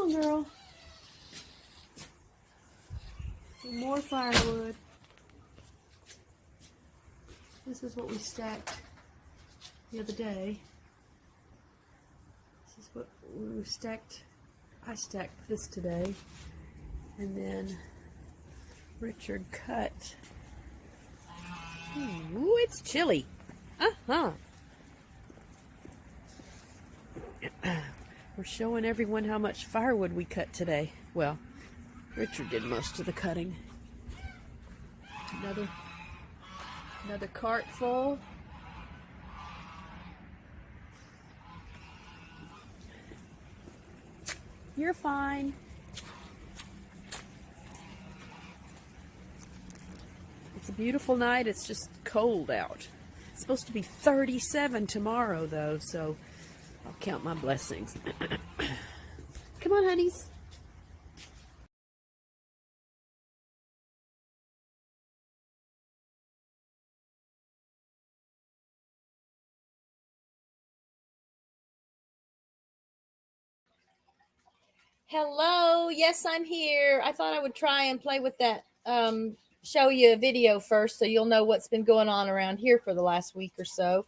on, girl. More firewood. This is what we stacked the other day. This is what we stacked. I stacked this today. And then Richard cut. Ooh, it's chilly. Uh-huh. We're showing everyone how much firewood we cut today. Well, Richard did most of the cutting. Another cart full. You're fine. It's a beautiful night. It's just cold out. It's supposed to be 37 tomorrow, though, so I'll count my blessings. Come on, honeys. Hello. Yes, I'm here. I thought I would try and play with that, show you a video first so you'll know what's been going on around here for the last week or so.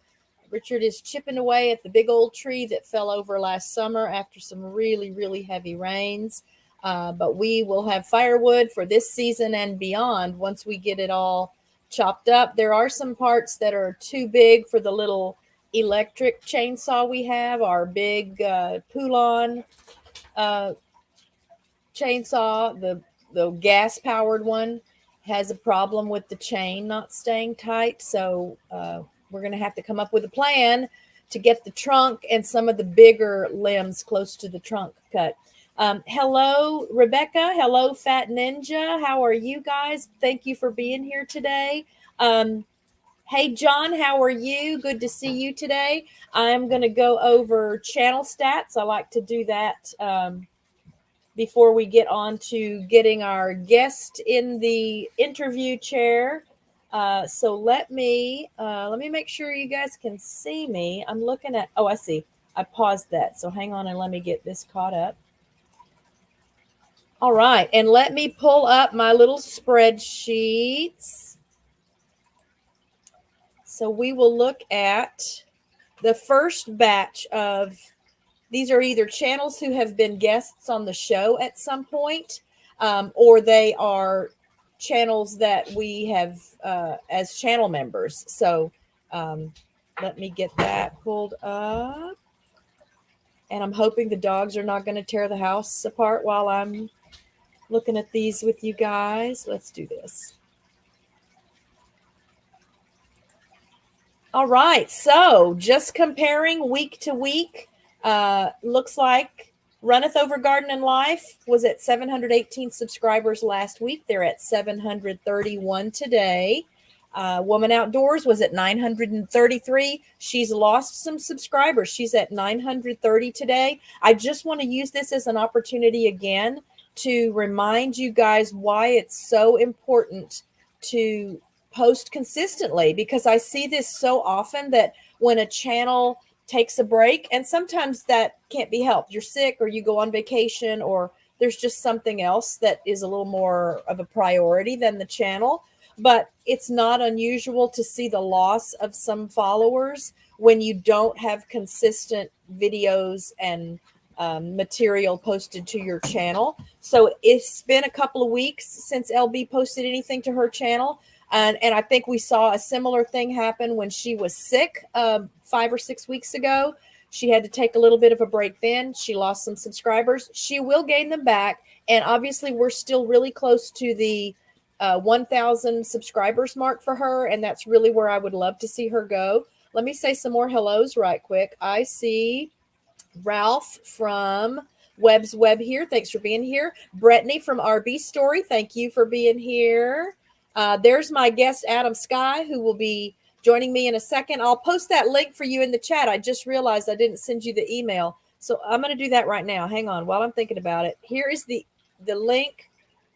Richard is chipping away at the big old tree that fell over last summer after some really, really heavy rains. But we will have firewood for this season and beyond once we get it all chopped up. There are some parts that are too big for the little electric chainsaw we have, our big Poulon chainsaw. The gas powered one has a problem with the chain not staying tight, so we're going to have to come up with a plan to get the trunk and some of the bigger limbs close to the trunk cut. Hello, Rebecca. Hello, Fat Ninja. How are you guys? Thank you for being here today. Hey, John, how are you? Good to see you today. I'm going to go over channel stats. I like to do that before we get on to getting our guest in the interview chair. So let me make sure you guys can see me. I'm looking at, oh, I see. I paused that. So hang on and let me get this caught up. All right. And let me pull up my little spreadsheets. So we will look at the first batch of, these are either channels who have been guests on the show at some point, or they are channels that we have as channel members. So let me get that pulled up. And I'm hoping the dogs are not going to tear the house apart while I'm looking at these with you guys. Let's do this. All right. So just comparing week to week, looks like Runneth Over Garden and Life was at 718 subscribers last week. They're at 731 today. Woman Outdoors was at 933. She's lost some subscribers. She's at 930 today. I just want to use this as an opportunity again to remind you guys why it's so important to post consistently, because I see this so often that when a channel takes a break, and sometimes that can't be helped. You're sick or you go on vacation or there's just something else that is a little more of a priority than the channel. But it's not unusual to see the loss of some followers when you don't have consistent videos and material posted to your channel. So it's been a couple of weeks since LB posted anything to her channel. And I think we saw a similar thing happen when she was sick 5 or 6 weeks ago. She had to take a little bit of a break then. She lost some subscribers. She will gain them back. And obviously, we're still really close to the 1,000 subscribers mark for her. And that's really where I would love to see her go. Let me say some more hellos right quick. I see Ralph from Webb's Web here. Thanks for being here. Brittany from RB Story. Thank you for being here. There's my guest, Adam Sky, who will be joining me in a second. I'll post that link for you in the chat. I just realized I didn't send you the email. So I'm going to do that right now. Hang on while I'm thinking about it. Here is the link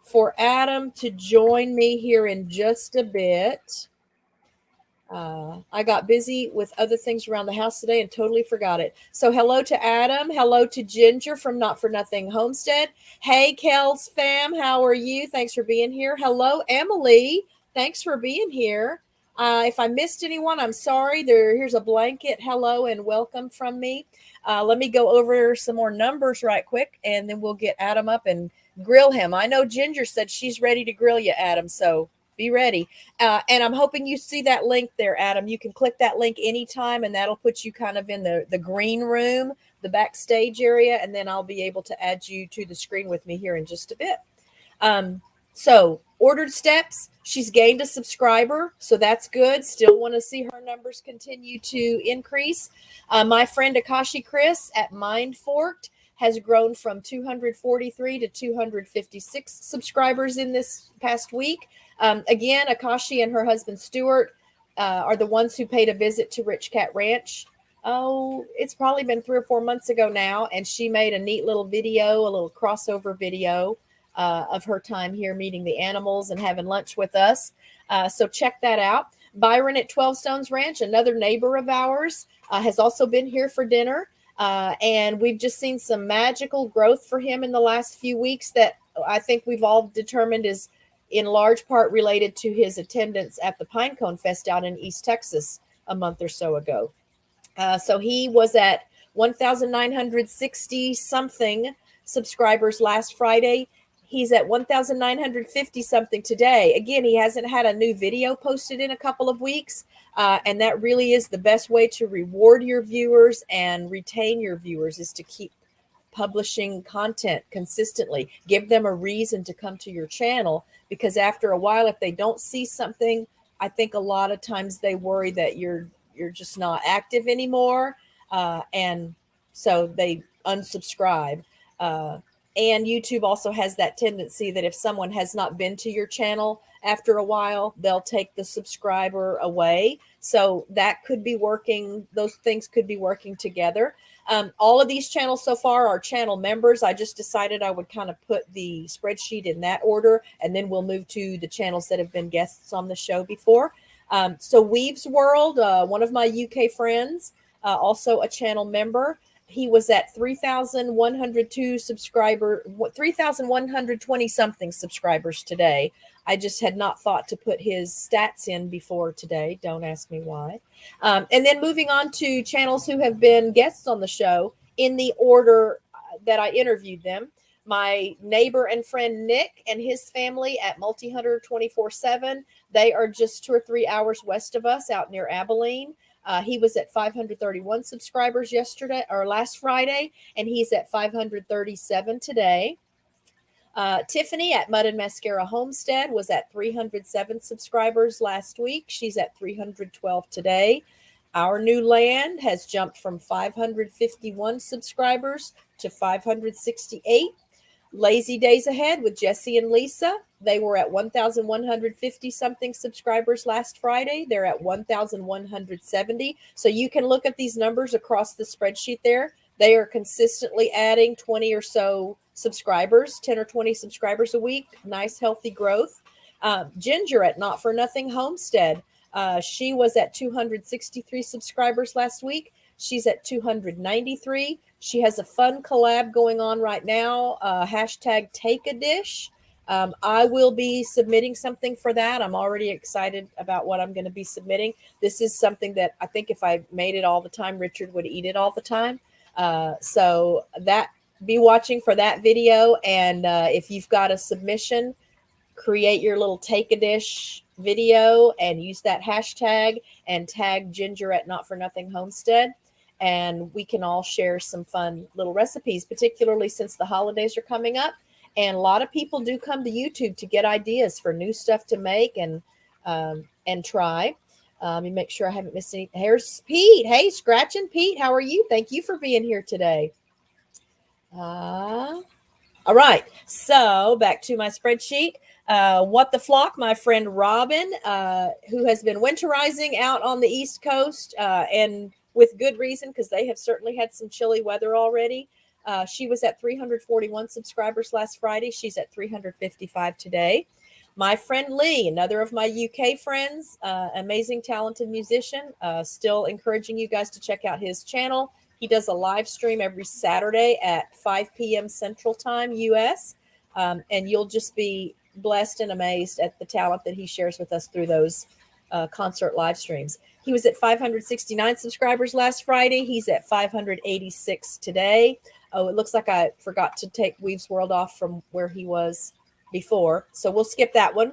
for Adam to join me here in just a bit. I got busy with other things around the house today and totally forgot it. So hello to Adam. Hello to Ginger from Not For Nothing Homestead. Hey, Kels fam. How are you? Thanks for being here. Hello, Emily. Thanks for being here. If I missed anyone, I'm sorry. Here's a blanket hello and welcome from me. Let me go over some more numbers right quick, and then we'll get Adam up and grill him. I know Ginger said she's ready to grill you, Adam, so be ready. And I'm hoping you see that link there, Adam. You can click that link anytime, and that'll put you kind of in the green room, the backstage area, and then I'll be able to add you to the screen with me here in just a bit. So ordered steps, she's gained a subscriber, so that's good. Still want to see her numbers continue to increase. My friend Akashi Chris at Mind Forked has grown from 243 to 256 subscribers in this past week. Again, Akashi and her husband Stuart are the ones who paid a visit to RichKatRanch. Oh, it's probably been 3 or 4 months ago now, and she made a neat little video, a little crossover video of her time here meeting the animals and having lunch with us. So check that out. Byron at 12 Stones Ranch, another neighbor of ours, has also been here for dinner. And we've just seen some magical growth for him in the last few weeks that I think we've all determined is in large part related to his attendance at the Pinecone Fest out in East Texas a month or so ago. So he was at 1,960 something subscribers last Friday. He's at 1,950 something today. Again, he hasn't had a new video posted in a couple of weeks. And that really is the best way to reward your viewers and retain your viewers, is to keep publishing content consistently. Give them a reason to come to your channel, because after a while, if they don't see something, I think a lot of times they worry that you're just not active anymore. And so they unsubscribe. And YouTube also has that tendency that if someone has not been to your channel after a while, they'll take the subscriber away. So that could be working. Those things could be working together. All of these channels so far are channel members. I just decided I would kind of put the spreadsheet in that order, and then we'll move to the channels that have been guests on the show before. So Weave's World, one of my UK friends, also a channel member. He was at 3,102 subscriber, 3,120 something subscribers today. I just had not thought to put his stats in before today. Don't ask me why. And then moving on to channels who have been guests on the show in the order that I interviewed them. My neighbor and friend Nick and his family at Multi-Hunter 24/7. They are just 2 or 3 hours west of us out near Abilene. He was at 531 subscribers yesterday or last Friday, and he's at 537 today. Tiffany at Mud and Mascara Homestead was at 307 subscribers last week. She's at 312 today. Our New Land has jumped from 551 subscribers to 568. Lazy Days Ahead with Jesse and Lisa. They were at 1,150 something subscribers last Friday. They're at 1,170. So you can look at these numbers across the spreadsheet there. They are consistently adding 20 or so subscribers, 10 or 20 subscribers a week. Nice, healthy growth. Ginger at Not For Nothing Homestead. She was at 263 subscribers last week. She's at 293. She has a fun collab going on right now. Hashtag Take a Dish. I will be submitting something for that. I'm already excited about what I'm going to be submitting. This is something that I think if I made it all the time, Richard would eat it all the time. So that, be watching for that video. And if you've got a submission, create your little Take a Dish video and use that hashtag and tag Ginger at Not For Nothing Homestead. And we can all share some fun little recipes, particularly since the holidays are coming up. And a lot of people do come to YouTube to get ideas for new stuff to make and try. Let me make sure I haven't missed any. Here's Pete. Hey, Scratching Pete, how are you? Thank you for being here today. All right. So back to my spreadsheet. What the Flock, my friend Robin, who has been winterizing out on the East Coast, and with good reason, because they have certainly had some chilly weather already. She was at 341 subscribers last Friday. She's at 355 today. My friend Lee, another of my UK friends, amazing, talented musician, still encouraging you guys to check out his channel. He does a live stream every Saturday at 5 p.m. Central Time, US. And you'll just be blessed and amazed at the talent that he shares with us through those concert live streams. He was at 569 subscribers last Friday. He's at 586 today. Oh, it looks like I forgot to take Weave's World off from where he was before, so we'll skip that one.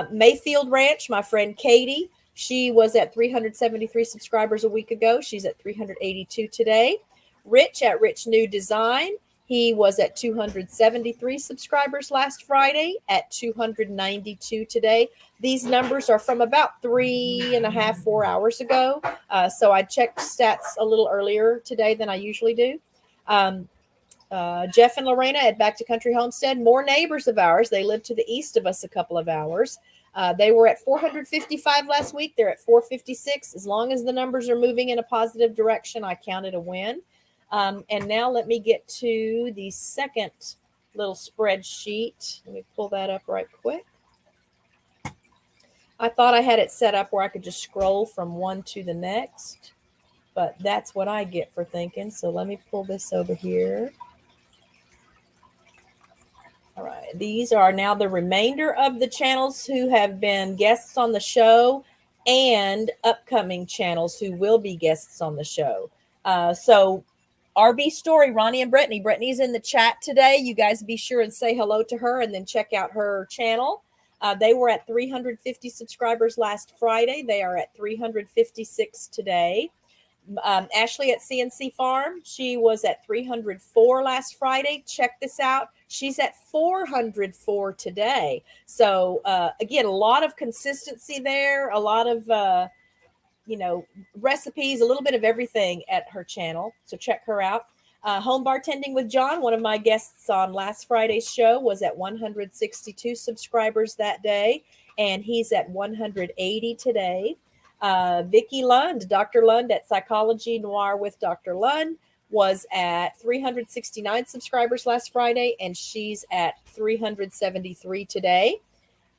Mayfield Ranch, my friend Katie, she was at 373 subscribers a week ago. She's at 382 today. Rich at Rich New Design, he was at 273 subscribers last Friday, at 292 today. These numbers are from about 3.5, 4 hours ago. So I checked stats a little earlier today than I usually do. Jeff and Lorena at Back to Country Homestead, more neighbors of ours. They live to the east of us a couple of hours. They were at 455 last week. They're at 456. As long as the numbers are moving in a positive direction, I count it a win. And now let me get to the second little spreadsheet. Let me pull that up right quick. I thought I had it set up where I could just scroll from one to the next, but that's what I get for thinking. So let me pull this over here. All right. These are now the remainder of the channels who have been guests on the show and upcoming channels who will be guests on the show. So RB Story, Ronnie and Brittany. Brittany's in the chat today. You guys be sure and say hello to her and then check out her channel. They were at 350 subscribers last Friday. They are at 356 today. Ashley at CNC Farm, she was at 304 last Friday. Check this out. She's at 404 today. So again, a lot of consistency there, a lot of, recipes, a little bit of everything at her channel. So check her out. Home Bartending with John, one of my guests on last Friday's show, was at 162 subscribers that day, and he's at 180 today. Vicki Lund, Dr. Lund at Psychology Noir with Dr. Lund, was at 369 subscribers last Friday, and she's at 373 today.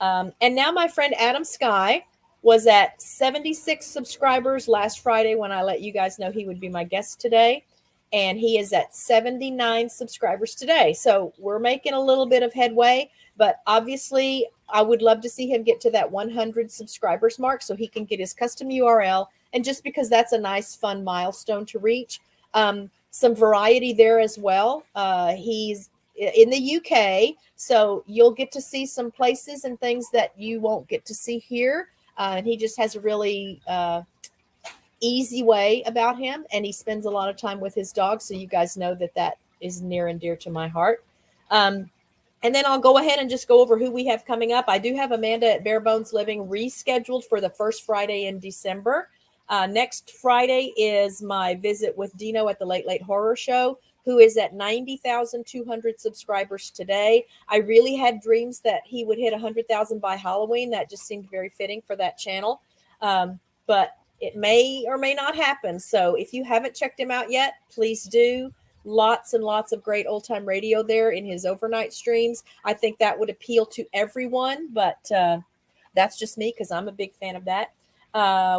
And now my friend Adam Sky was at 76 subscribers last Friday when I let you guys know he would be my guest today. And he is at 79 subscribers today. So we're making a little bit of headway, but obviously I would love to see him get to that 100 subscribers mark so he can get his custom URL. And just because that's a nice, fun milestone to reach. Some variety there as well. He's in the UK, so you'll get to see some places and things that you won't get to see here. And he just has a really easy way about him, and he spends a lot of time with his dog, so you guys know that is near and dear to my heart. And then I'll go ahead and just go over who we have coming up. I do have Amanda at Bare Bones Living rescheduled for the first Friday in December. Next Friday is my visit with Dino at the Late Late Horror Show, who is at 90,200 subscribers today. I really had dreams that he would hit 100,000 by Halloween. That just seemed very fitting for that channel. But it may or may not happen. So if you haven't checked him out yet, please do. Lots and lots of great old time radio there in his overnight streams. I think that would appeal to everyone, but that's just me because I'm a big fan of that.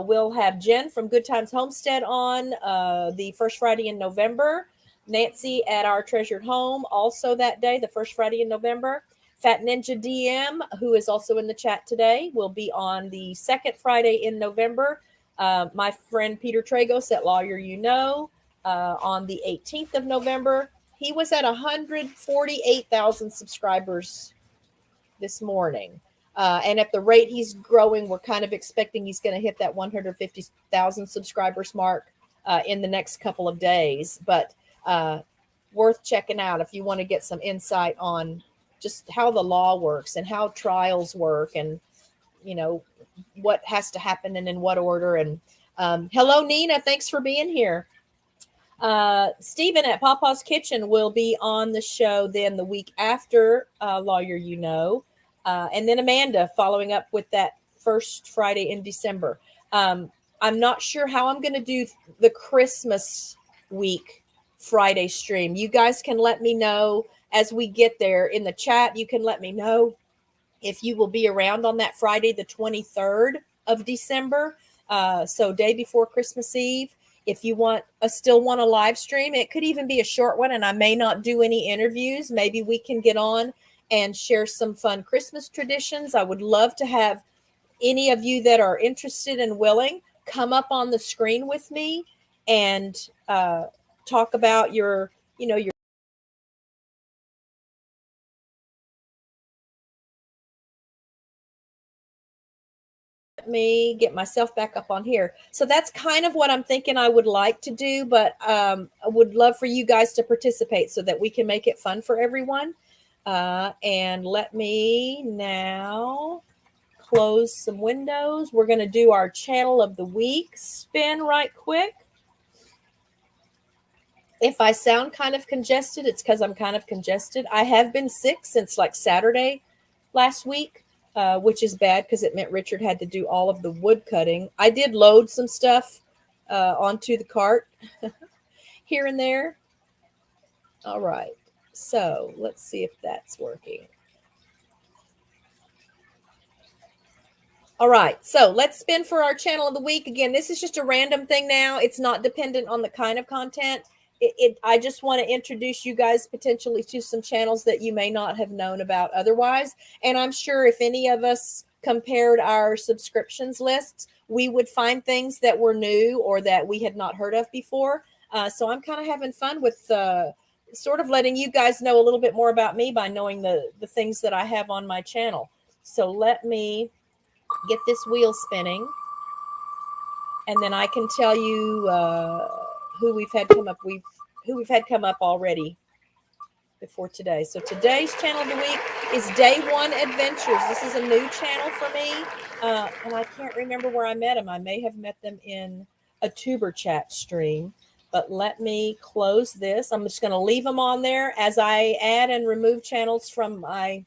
We'll have Jen from Good Times Homestead on the first Friday in November. Nancy at Our Treasured Home also that day, the first Friday in November. Fat Ninja DM, who is also in the chat today, will be on the second Friday in November. My friend Peter Tragos at Lawyer You Know on the 18th of November. He was at 148,000 subscribers this morning. And at the rate he's growing, we're kind of expecting he's going to hit that 150,000 subscribers mark in the next couple of days. But worth checking out if you want to get some insight on just how the law works and how trials work and, what has to happen and in what order. And hello, Nina. Thanks for being here. Stephen at Papa's Kitchen will be on the show then the week after Lawyer You Know. And then Amanda following up with that first Friday in December. I'm not sure how I'm going to do the Christmas week Friday stream. You guys can let me know as we get there in the chat. You can let me know if you will be around on that Friday, the 23rd of December. So day before Christmas Eve. If you still want a live stream, it could even be a short one, and I may not do any interviews. Maybe we can get on and share some fun Christmas traditions. I would love to have any of you that are interested and willing come up on the screen with me and talk about your me get myself back up on here. So that's kind of what I'm thinking I would like to do, but I would love for you guys to participate so that we can make it fun for everyone. And let me now close some windows. We're going to do our channel of the week spin right quick. If I sound kind of congested, it's because I'm kind of congested. I have been sick since like Saturday last week. Which is bad because it meant Richard had to do all of the wood cutting. I did load some stuff onto the cart here and there. All right. So let's see if that's working. All right. So let's spin for our channel of the week. Again, this is just a random thing now. It's not dependent on the kind of content. I just want to introduce you guys potentially to some channels that you may not have known about otherwise. And I'm sure if any of us compared our subscriptions lists, we would find things that were new or that we had not heard of before. So I'm kind of having fun with sort of letting you guys know a little bit more about me by knowing the things that I have on my channel. So let me get this wheel spinning, and then I can tell you who we've had come up already before today. So today's channel of the week is Day One Adventures. This is a new channel for me, and I can't remember where I met them. I may have met them in a tuber chat stream, but let me close this. I'm just going to leave them on there as I add and remove channels from my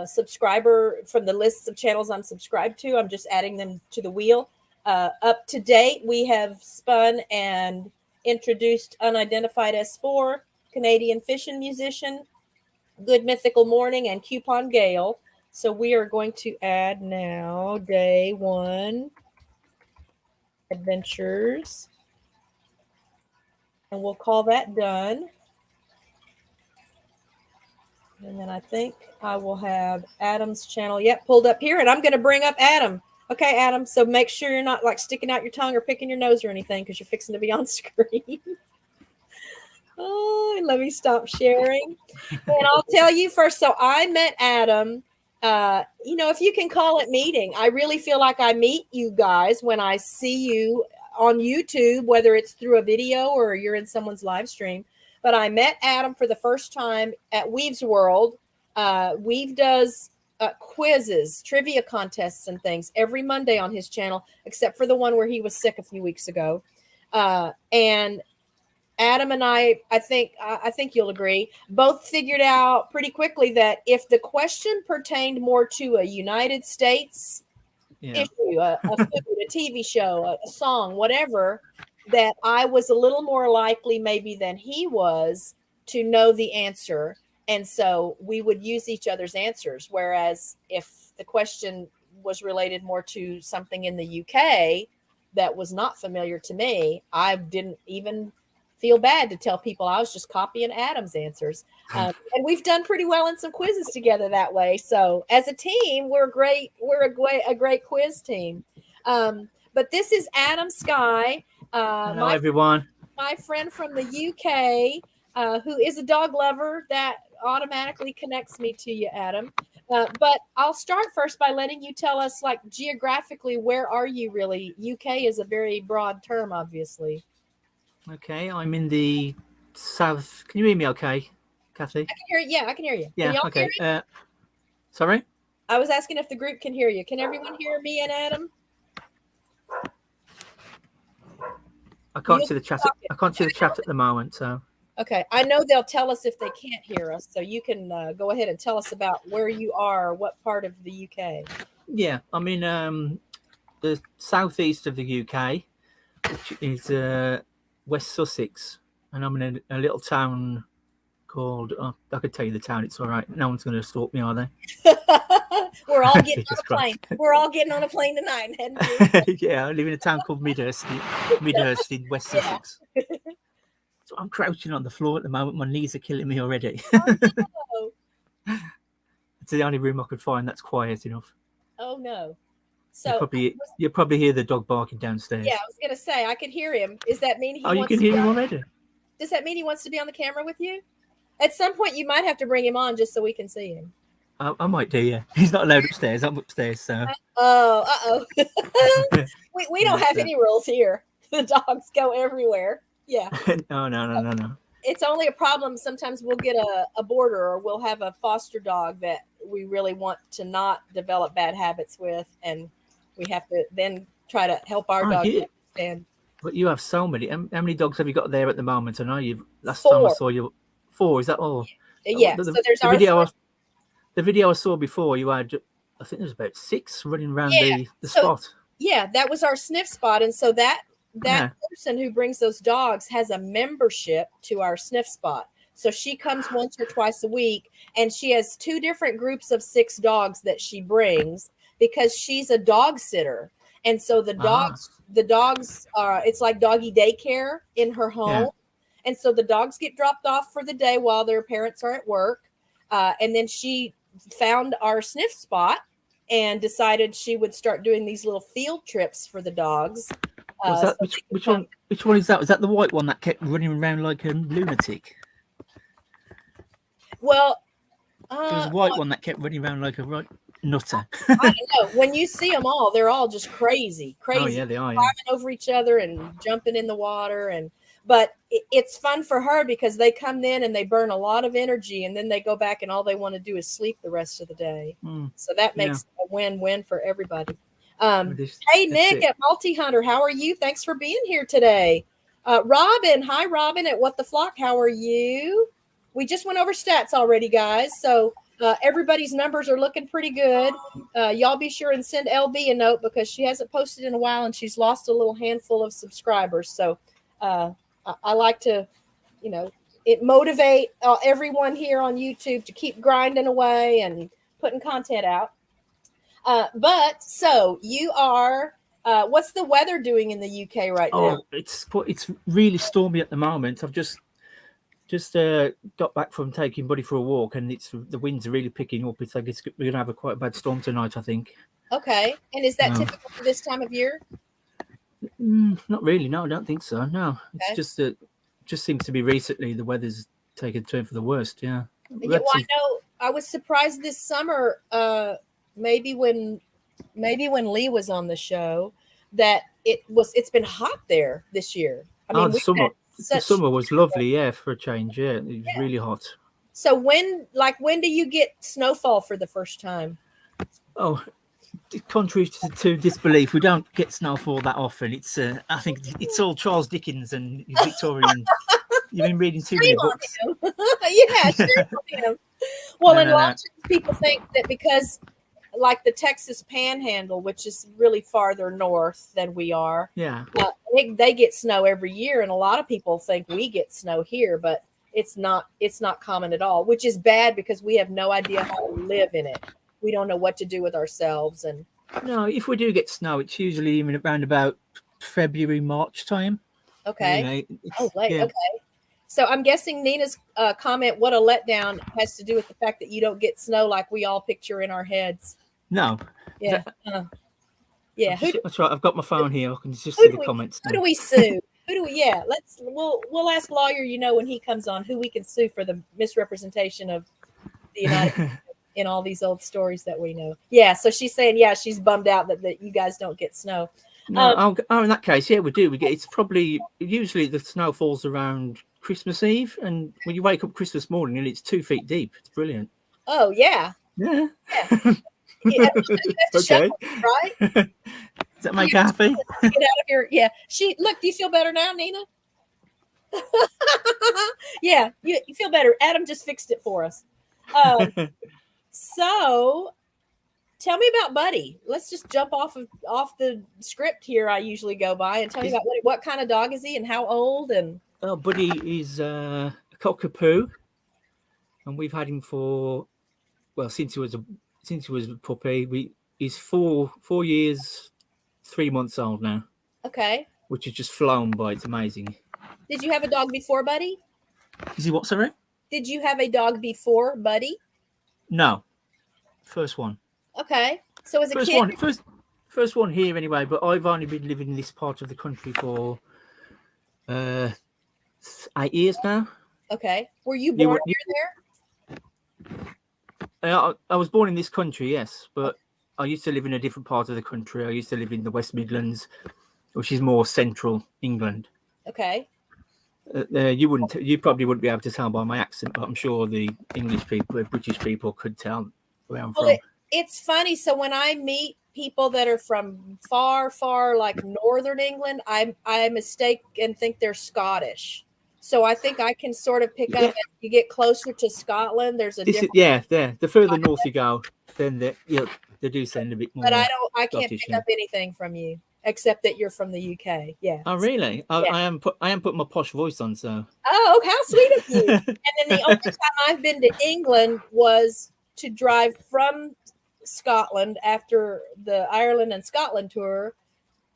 subscriber, from the lists of channels I'm subscribed to. I'm just adding them to the wheel. Up to date, we have spun and introduced Unidentified S4, Canadian Fishing Musician, Good Mythical Morning, and Coupon Gale. So we are going to add now Day One Adventures, and we'll call that done. And then I think I will have Adam's channel. Yep, pulled up here, and I'm going to bring up Adam. Okay, Adam, so make sure you're not like sticking out your tongue or picking your nose or anything because you're fixing to be on screen. Oh, let me stop sharing. And I'll tell you first. So I met Adam, if you can call it meeting. I really feel like I meet you guys when I see you on YouTube, whether it's through a video or you're in someone's live stream. But I met Adam for the first time at Weave's World. Weave does quizzes, trivia contests, and things every Monday on his channel, except for the one where he was sick a few weeks ago. And Adam and I think you'll agree, both figured out pretty quickly that if the question pertained more to a United States issue, a food, a TV show, a song, whatever, that I was a little more likely maybe than he was to know the answer. And so we would use each other's answers. Whereas if the question was related more to something in the UK that was not familiar to me, I didn't even feel bad to tell people I was just copying Adam's answers. And we've done pretty well in some quizzes together that way. So as a team, we're great. We're a great quiz team. But this is Adam Sky. Hello, everyone. My friend from the UK, who is a dog lover. That automatically connects me to you, Adam. But I'll start first by letting you tell us, like, geographically, where are you really? UK is a very broad term, obviously. Okay, I'm in the south. Can you hear me okay, Kathy? I can hear you. Yeah, I can hear you. Yeah, okay. Sorry? I was asking if the group can hear you. Can everyone hear me and Adam? I can't see the chat. I can't see the chat at the moment, so. Okay, I know they'll tell us if they can't hear us, so you can go ahead and tell us about where you are, what part of the UK. Yeah, I'm in the southeast of the UK, which is West Sussex, and I'm in a little town called. Oh, I could tell you the town. It's all right. No one's going to stalk me, are they? We're all getting on Jesus a plane. Christ. We're all getting on a plane tonight and heading to your Yeah, I live in a town called Midhurst in West Sussex. So I'm crouching on the floor at the moment. My knees are killing me already. Oh, It's the only room I could find that's quiet enough. oh no. So You'll probably hear the dog barking downstairs. yeah, I was gonna say I could hear him. Does that mean Oh, you can hear him already? Does that mean he wants to be on the camera with you? At some point, you might have to bring him on just so we can see him. I might do, yeah. He's not allowed upstairs. I'm upstairs, so. Oh, we don't have any rules here. The dogs go everywhere. Yeah. No. It's only a problem. Sometimes we'll get a boarder or we'll have a foster dog that we really want to not develop bad habits with. And we have to then try to help our dog understand. But you have so many. How many dogs have you got there at the moment? I know last 4. time I saw you. 4, is that all? Yeah. So there's the video I saw before, you had, I think there's about 6 running around the spot. Yeah, that was our sniff spot. And so that person who brings those dogs has a membership to our sniff spot. So she comes once or twice a week, and she has 2 different groups of 6 dogs that she brings because she's a dog sitter. And so the dogs are, it's like doggy daycare in her home. Yeah. And so the dogs get dropped off for the day while their parents are at work. And then she found our sniff spot and decided she would start doing these little field trips for the dogs. Which one is that? Was that the white one that kept running around like a lunatic? Well, there was a white one that kept running around like a nutter. I don't know. When you see them all, they're all just crazy. Oh yeah, they are. Climbing over each other and jumping in the water, but it's fun for her because they come in and they burn a lot of energy, and then they go back and all they want to do is sleep the rest of the day. So that makes a win-win for everybody. Hey, Nick at Multi Hunter, how are you? Thanks for being here today. Robin, hi, Robin at What the Flock. How are you? We just went over stats already, guys. So everybody's numbers are looking pretty good. Y'all be sure and send LB a note because she hasn't posted in a while and she's lost a little handful of subscribers. So I like to, it motivate everyone here on YouTube to keep grinding away and putting content out. But so you are, what's the weather doing in the UK right now? It's really stormy at the moment. I've just got back from taking Buddy for a walk, and the winds are really picking up. It's like we're gonna have quite a bad storm tonight, I think. Okay, and is that typical for this time of year? Not really. No, I don't think so. No, okay. It's just that. Just seems to be recently the weather's taken a turn for the worst. Yeah. Well, I know. I was surprised this summer. Maybe when Lee was on the show, that it's been hot there this year. I mean, the summer was lovely, for a change. Yeah, it was really hot. So when do you get snowfall for the first time? Oh, contrary to disbelief, we don't get snowfall that often. It's I think it's all Charles Dickens and Victorian. You've been reading too many books. Yeah, sure. Well, a lot of people think that because like the Texas Panhandle, which is really farther north than we are. Yeah. They get snow every year, and a lot of people think we get snow here, but it's not common at all, which is bad because we have no idea how to live in it. We don't know what to do with ourselves. And no, if we do get snow, it's usually around about February, March time. Okay. Late. Yeah. Okay. So I'm guessing Nina's comment, what a letdown, has to do with the fact that you don't get snow like we all picture in our heads. No. Yeah. Yeah. That's right. I've got my phone here. I can just see the comments. Who do we sue? We'll ask lawyer, when he comes on, who we can sue for the misrepresentation of the United States in all these old stories that we know. Yeah. So she's saying, she's bummed out that you guys don't get snow. No, in that case, we do. It's probably usually the snow falls around Christmas Eve, and when you wake up Christmas morning and it's 2 feet deep, it's brilliant. Oh yeah. Yeah. You have to okay. Shovel, right? Does that make you happy? Get out of here. Yeah. Do you feel better now, Nina? Yeah, you feel better. Adam just fixed it for us. So tell me about Buddy. Let's just jump off the script here I usually go by and tell me about what kind of dog is he and how old and Buddy is a cockapoo. and we've had him for since he was a puppy. He's 4 years, 3 months old now. Okay. Which has just flown by. It's amazing. Did you have a dog before, Buddy? Is he what, sorry? Did you have a dog before, Buddy? No. First one. Okay. So as a kid? First one here anyway, but I've only been living in this part of the country for 8 years now. Okay. Were you born there? I was born in this country, yes, but I used to live in a different part of the country. I used to live in the West Midlands, which is more central England. Okay. You probably wouldn't be able to tell by my accent, but I'm sure the English people, British people, could tell where I'm from. It's funny. So when I meet people that are from far, like northern England, I mistake and think they're Scottish. So I think I can sort of pick up as you get closer to Scotland. There's a difference. The further north you go, then they do sound a bit more. But I can't Scottish, pick up anything from you except that you're from the UK. Yeah. Oh really? I am putting my posh voice on. So. Oh, how sweet of you! And then the only time I've been to England was to drive from Scotland after the Ireland and Scotland tour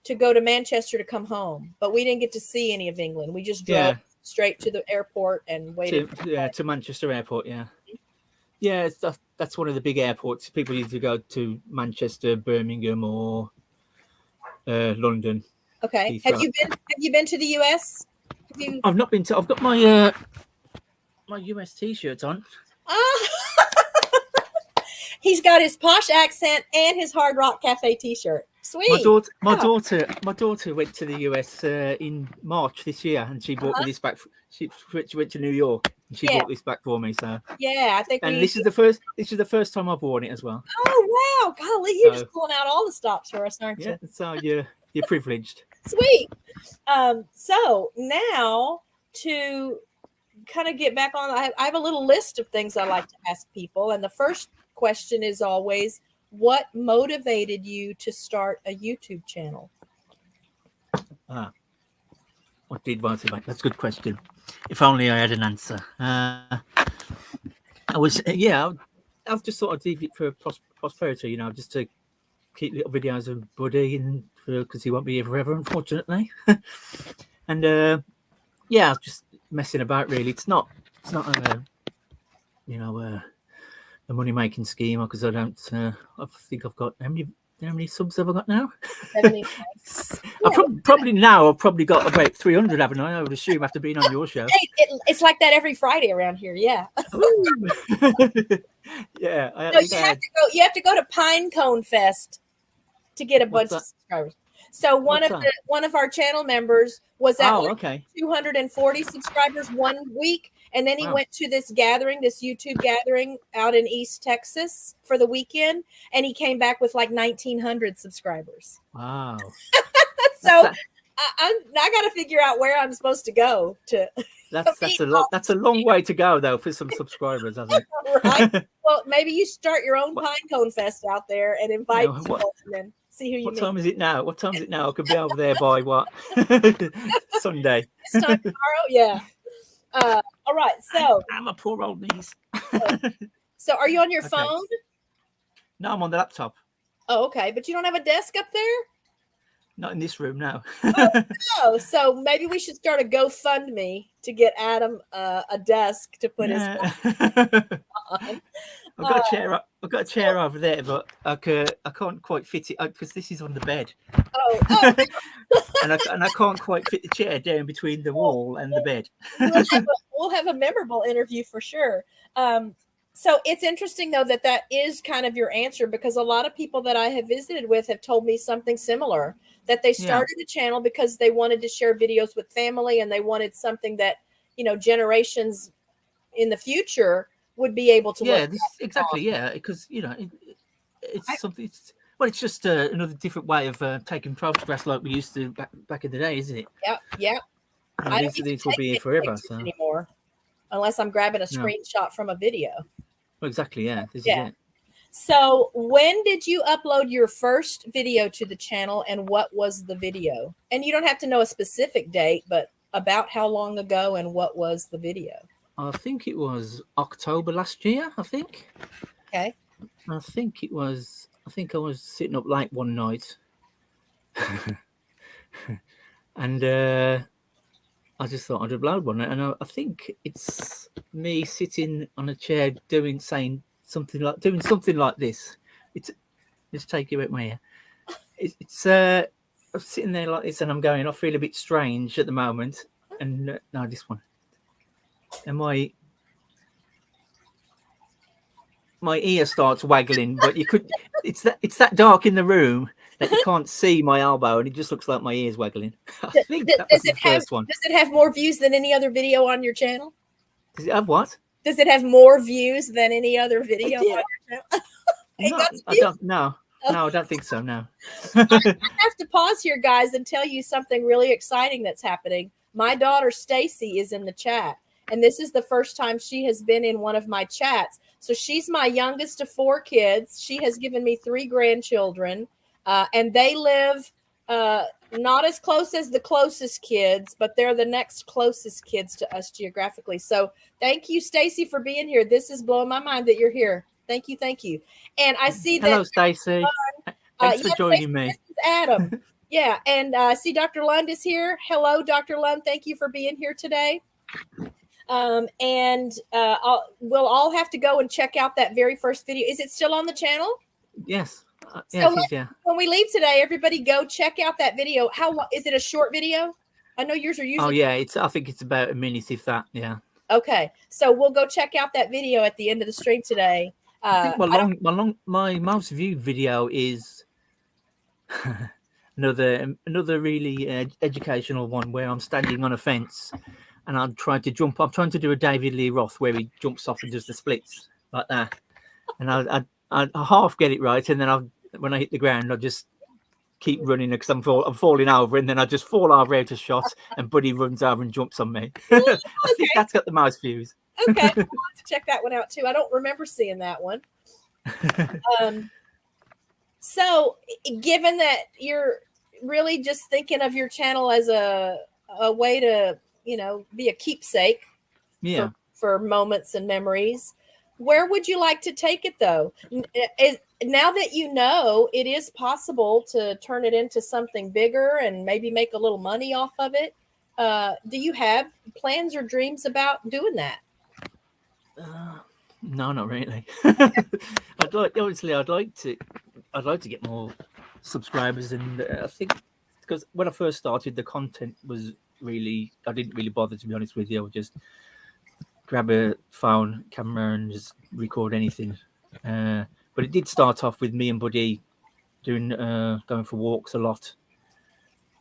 to go to Manchester to come home. But we didn't get to see any of England. We just drove straight to the airport and waited. To Manchester Airport. Yeah, that's one of the big airports. People used to go to Manchester, Birmingham, or London. Okay. Have you been to the US? I've not been to. I've got my my US T-shirt on. He's got his posh accent and his Hard Rock Cafe T-shirt. Sweet. My daughter went to the US in March this year, and she brought me this back. She went to New York, and she brought this back for me. So I think. And this is the first time I've worn it as well. Oh wow, golly, you're just pulling out all the stops for us, aren't you? Yeah, so you're privileged. Sweet. So now to kind of get back on, I have a little list of things I like to ask people, and the first question is always, what motivated you to start a YouTube channel? What did motivate? That's a good question. If only I had an answer. I was just sort of did it for prosperity, just to keep little videos of Buddy, and because he won't be here forever, unfortunately. And I was just messing about. Really, it's not a money making scheme, because I don't. I think I've got how many subs have I got now? 70. Probably now I've probably got about 300, haven't I? I would assume after being on your show. Hey, it's like that every Friday around here. Yeah. Yeah. You have to go to Pinecone Fest to get a bunch of subscribers. So one of our channel members was at 240 subscribers 1 week, and then he went to this YouTube gathering out in East Texas for the weekend, and he came back with like 1,900 subscribers. Wow! So I got to figure out where I'm supposed to go to. That's a long way to go though for some subscribers, I think. Right. Well, maybe you start your own Pinecone Fest out there and invite people, and then see who you meet. What time is it now? I could be over there by what? Sunday. This time tomorrow? Yeah. All right. So I'm a poor old knees. So are you on your phone? No, I'm on the laptop. Oh, okay. But you don't have a desk up there? Not in this room, no. No. So maybe we should start a GoFundMe to get Adam a desk to put his phone on. I've got a chair over there, but I can't quite fit it because this is on the bed. Oh. and I can't quite fit the chair down between the wall and the bed. We'll have a memorable interview for sure. So it's interesting, though, that is kind of your answer, because a lot of people that I have visited with have told me something similar, that they started a channel because they wanted to share videos with family, and they wanted something that, generations in the future would be able to look exactly. Yeah, because, it's something. It's just another different way of taking photographs like we used to back in the day, isn't it? Yeah. These will be here forever. So. Anymore, unless I'm grabbing a screenshot from a video. Well, exactly. Yeah. This is it. So when did you upload your first video to the channel, and what was the video? And you don't have to know a specific date, but about how long ago and what was the video? I think it was October last year. I think. Okay. I think it was. I think I was sitting up late one night, and I just thought I'd upload one. And I think it's me sitting on a chair doing something like this. It's just take you out my ear. It's I'm sitting there like this, and I'm going. I feel a bit strange at the moment, and no, this one. And my ear starts waggling, but you could. It's that dark in the room that you can't see my elbow, and it just looks like my ear's waggling. I think that was the first one. Does it have more views than any other video on your channel? Does it have what? Does it have more views than any other video on your channel? No, I don't. No, I don't think so. No. I have to pause here, guys, and tell you something really exciting that's happening. My daughter Stacy is in the chat, and this is the first time she has been in one of my chats. So she's my youngest of 4 kids. She has given me 3 grandchildren, and they live not as close as the closest kids, but they're the next closest kids to us geographically. So thank you, Stacy, for being here. This is blowing my mind that you're here. Thank you. And I see that. Hello, Stacy. Thanks for joining me. This is Adam. Yeah, and I see Dr. Lund is here. Hello, Dr. Lund. Thank you for being here today. And we'll all have to go and check out that very first video. Is it still on the channel? Yes. So when we leave today, everybody go check out that video. How is it? A short video? I know yours are usually. Oh yeah, I think it's about a minute, if that. Yeah. Okay, so we'll go check out that video at the end of the stream today. I think my most viewed video is another really educational one where I'm standing on a fence and I'm trying to jump. I'm trying to do a David Lee Roth where he jumps off and does the splits like that, and I half get it right, and then when I hit the ground, I just keep running because I'm falling over, and then I just fall over out of shot, and Buddy runs over and jumps on me. I think that's got the most views. Okay, I'll have to check that one out too. I don't remember seeing that one. So, given that you're really just thinking of your channel as a way to, be a keepsake, for moments and memories, where would you like to take it though? Now that you know it is possible to turn it into something bigger and maybe make a little money off of it, do you have plans or dreams about doing that? No, not really. I'd like to get more subscribers, and I think because when I first started, the content was I didn't really bother, to be honest with you. I would just grab a phone, camera, and just record anything. But it did start off with me and Buddy doing going for walks a lot,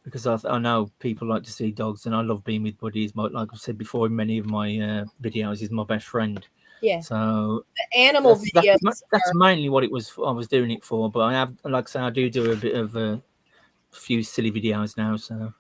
because I know people like to see dogs, and I love being with Buddy. Like I've said before in many of my videos, he's my best friend. Yeah. So animal videos. That's mainly what it was. I was doing it for. But I have, like I say, I do a bit of a few silly videos now. So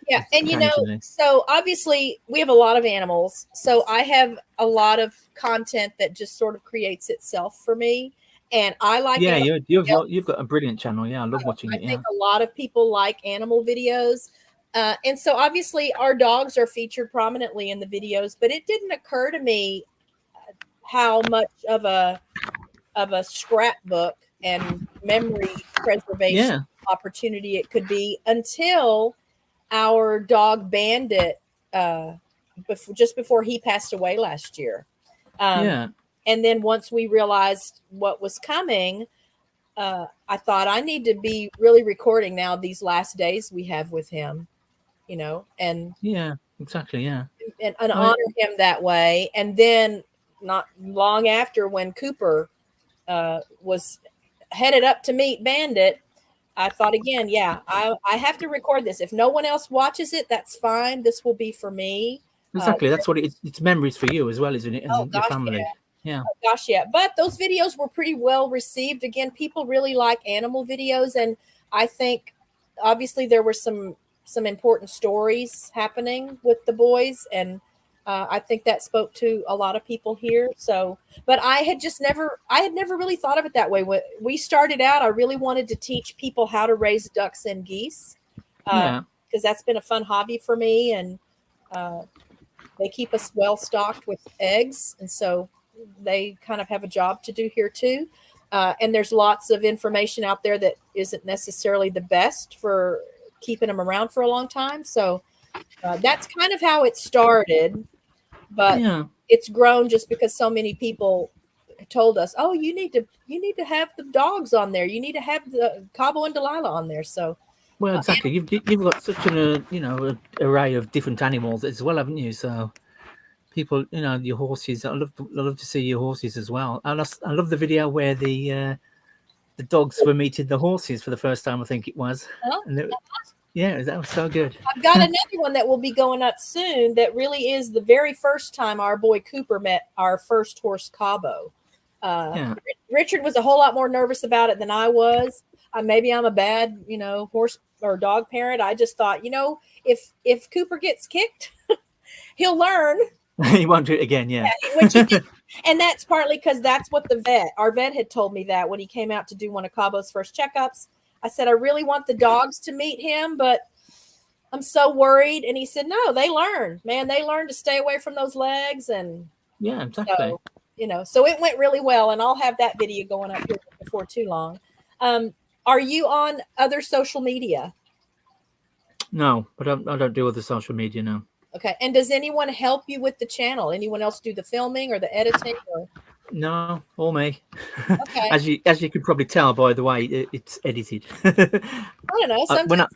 yeah, and so obviously we have a lot of animals. So I have a lot of content that just sort of creates itself for me. And I like. Yeah, you've got a brilliant channel. Yeah, I love watching it. I think a lot of people like animal videos. And so obviously our dogs are featured prominently in the videos, but it didn't occur to me how much of a scrapbook and memory preservation opportunity it could be until our dog Bandit, just before he passed away last year. And then once we realized what was coming, I thought I need to be really recording now these last days we have with him, and exactly, and honor him that way. And then not long after, when Cooper was headed up to meet Bandit, I thought again, I have to record this. If no one else watches it, that's fine. This will be for me. Exactly. That's what it's memories for you as well, isn't it? And your family. Yeah. Oh, gosh, yeah. But those videos were pretty well received. Again, people really like animal videos. And I think obviously there were some important stories happening with the boys. And I think that spoke to a lot of people here. So, but I had never really thought of it that way. When we started out, I really wanted to teach people how to raise ducks and geese, because that's been a fun hobby for me. And they keep us well stocked with eggs, and so they kind of have a job to do here too. And there's lots of information out there that isn't necessarily the best for keeping them around for a long time. So that's kind of how it started, but it's grown just because so many people told us, "Oh, you need to have the dogs on there. You need to have the Cabo and Delilah on there." So, well, exactly. You've got such an array of different animals as well, haven't you? So people, your horses. I love to see your horses as well. I love the video where the dogs were meeting the horses for the first time. I think it was. And that was so good. I've got another one that will be going up soon. That really is the very first time our boy Cooper met our first horse, Cabo. Richard was a whole lot more nervous about it than I was. Maybe I'm a bad, horse or dog parent. I just thought, if Cooper gets kicked, he'll learn. He won't do it again, yeah. Which he did. And that's partly because that's what our vet had told me that when he came out to do one of Cabo's first checkups. I said, I really want the dogs to meet him, but I'm so worried. And he said, no, they learn, man. They learn to stay away from those legs. And yeah, exactly. So it went really well. And I'll have that video going up here before too long. Are you on other social media? No, but I don't do other social media now. Okay. And does anyone help you with the channel? Anyone else do the filming or the editing? No, all me. Okay. As you can probably tell by the way it's edited. I don't know.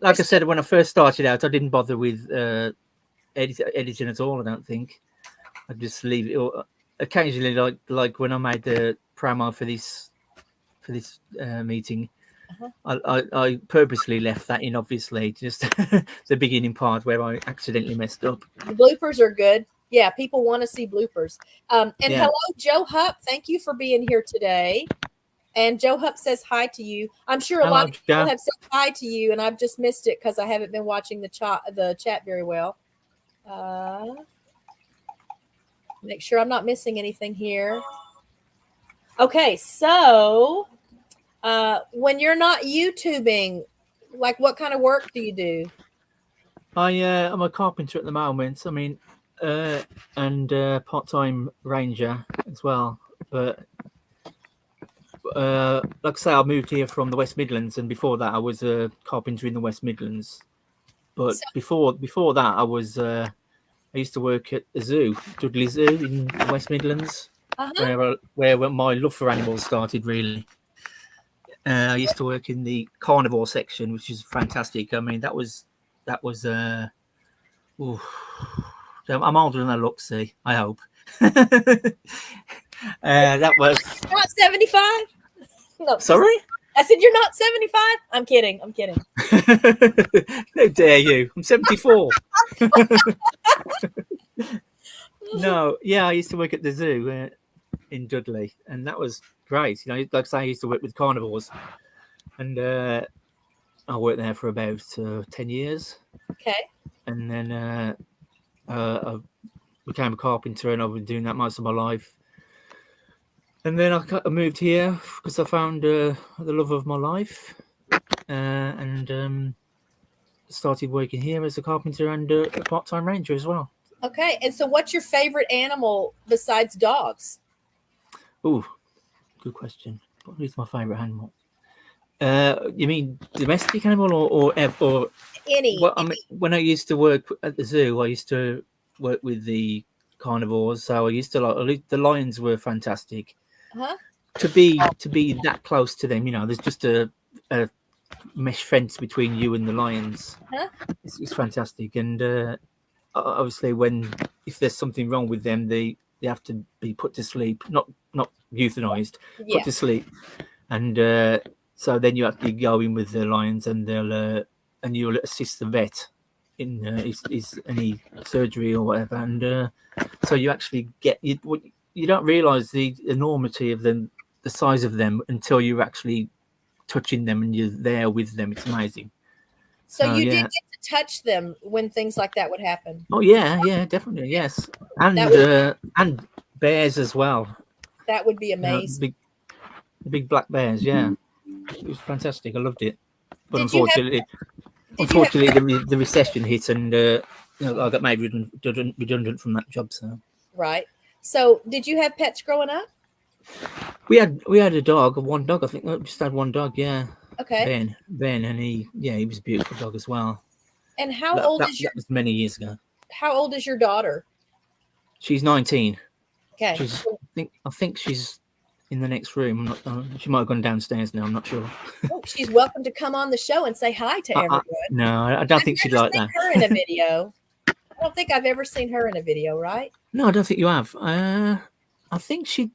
Like I said, when I first started out, I didn't bother with editing at all. I don't think. I just leave it. Or occasionally, like when I made the promo for this meeting. I purposely left that in, obviously, just the beginning part where I accidentally messed up. The bloopers are good. Yeah, people want to see bloopers. Hello, Joe Hupp. Thank you for being here today. And Joe Hupp says hi to you. I'm sure a lot of people have said hi to you, and I've just missed it because I haven't been watching the chat very well. Make sure I'm not missing anything here. Okay, so... when you're not YouTubing, like what kind of work do you do? I'm a carpenter at the moment. I mean, and part-time ranger as well. But like I say, I moved here from the West Midlands, and before that, I was a carpenter in the West Midlands. But before that, I used to work at the zoo, Dudley Zoo in the West Midlands, where my love for animals started, really. I used to work in the carnivore section, which is fantastic. I mean, that was. I'm older than I look. See, I hope. That was not 75. No, sorry. I said you're not 75. I'm kidding. How dare you? I'm 74. No, yeah, I used to work at the zoo in Dudley, and that was great. Like I say, I used to work with carnivores, and I worked there for about 10 years. Okay. And then I became a carpenter, and I've been doing that most of my life. And then I moved here because I found the love of my life, and started working here as a carpenter and a part-time ranger as well. Okay. And so what's your favorite animal besides dogs? Oh, good question. What is my favorite animal? You mean domestic animal or any? Well, I mean, when I used to work at the zoo, I used to work with the carnivores. So I used to like the lions were fantastic. To be that close to them, there's just a mesh fence between you and the lions. It's fantastic, and obviously, if there's something wrong with them, they have to be put to sleep, not euthanized, put to sleep, and so then you actually go in with the lions, and you'll assist the vet in any surgery or whatever, and so you actually you don't realize the enormity of them, the size of them, until you're actually touching them and you're there with them. It's amazing. So you did get to touch them when things like that would happen. Oh yeah, definitely, yes, and bears as well. That would be amazing. The big black bears, yeah, it was fantastic. I loved it, but unfortunately, the recession hit, and I got made redundant from that job. So Right. So did you have pets growing up? we had a dog, one dog. I think we just had one dog. Yeah. Okay. Ben, and he was a beautiful dog as well. And That was many years ago. How old is your daughter? She's 19. Okay. I think she's in the next room. She might have gone downstairs now. I'm not sure. Oh, she's welcome to come on the show and say hi to everyone. No, I don't think she'd like that. Her in a video. I don't think I've ever seen her in a video, right? No, I don't think you have. I think she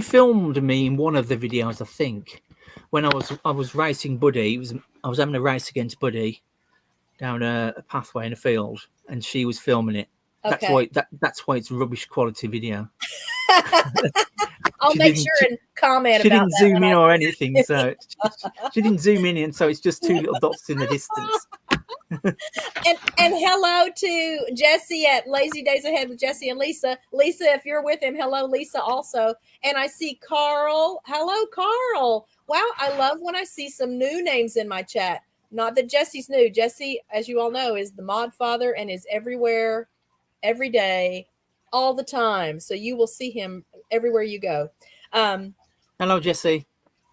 filmed me in one of the videos. I think when I was racing Buddy. I was having a race against Buddy down a pathway in a field, and she was filming it. Okay. That's why it's a rubbish quality video. I'll make sure and comment about that. She didn't zoom in or anything, so she didn't zoom in, and so it's just two little dots in the distance. and hello to Jesse at Lazy Days Ahead with Jesse and Lisa. Lisa, if you're with him, hello, Lisa, also. And I see Carl. Hello, Carl. Wow, I love when I see some new names in my chat. Not that Jesse's new. Jesse, as you all know, is the mod father and is everywhere, every day, all the time. So you will see him everywhere you go. Hello, Jesse.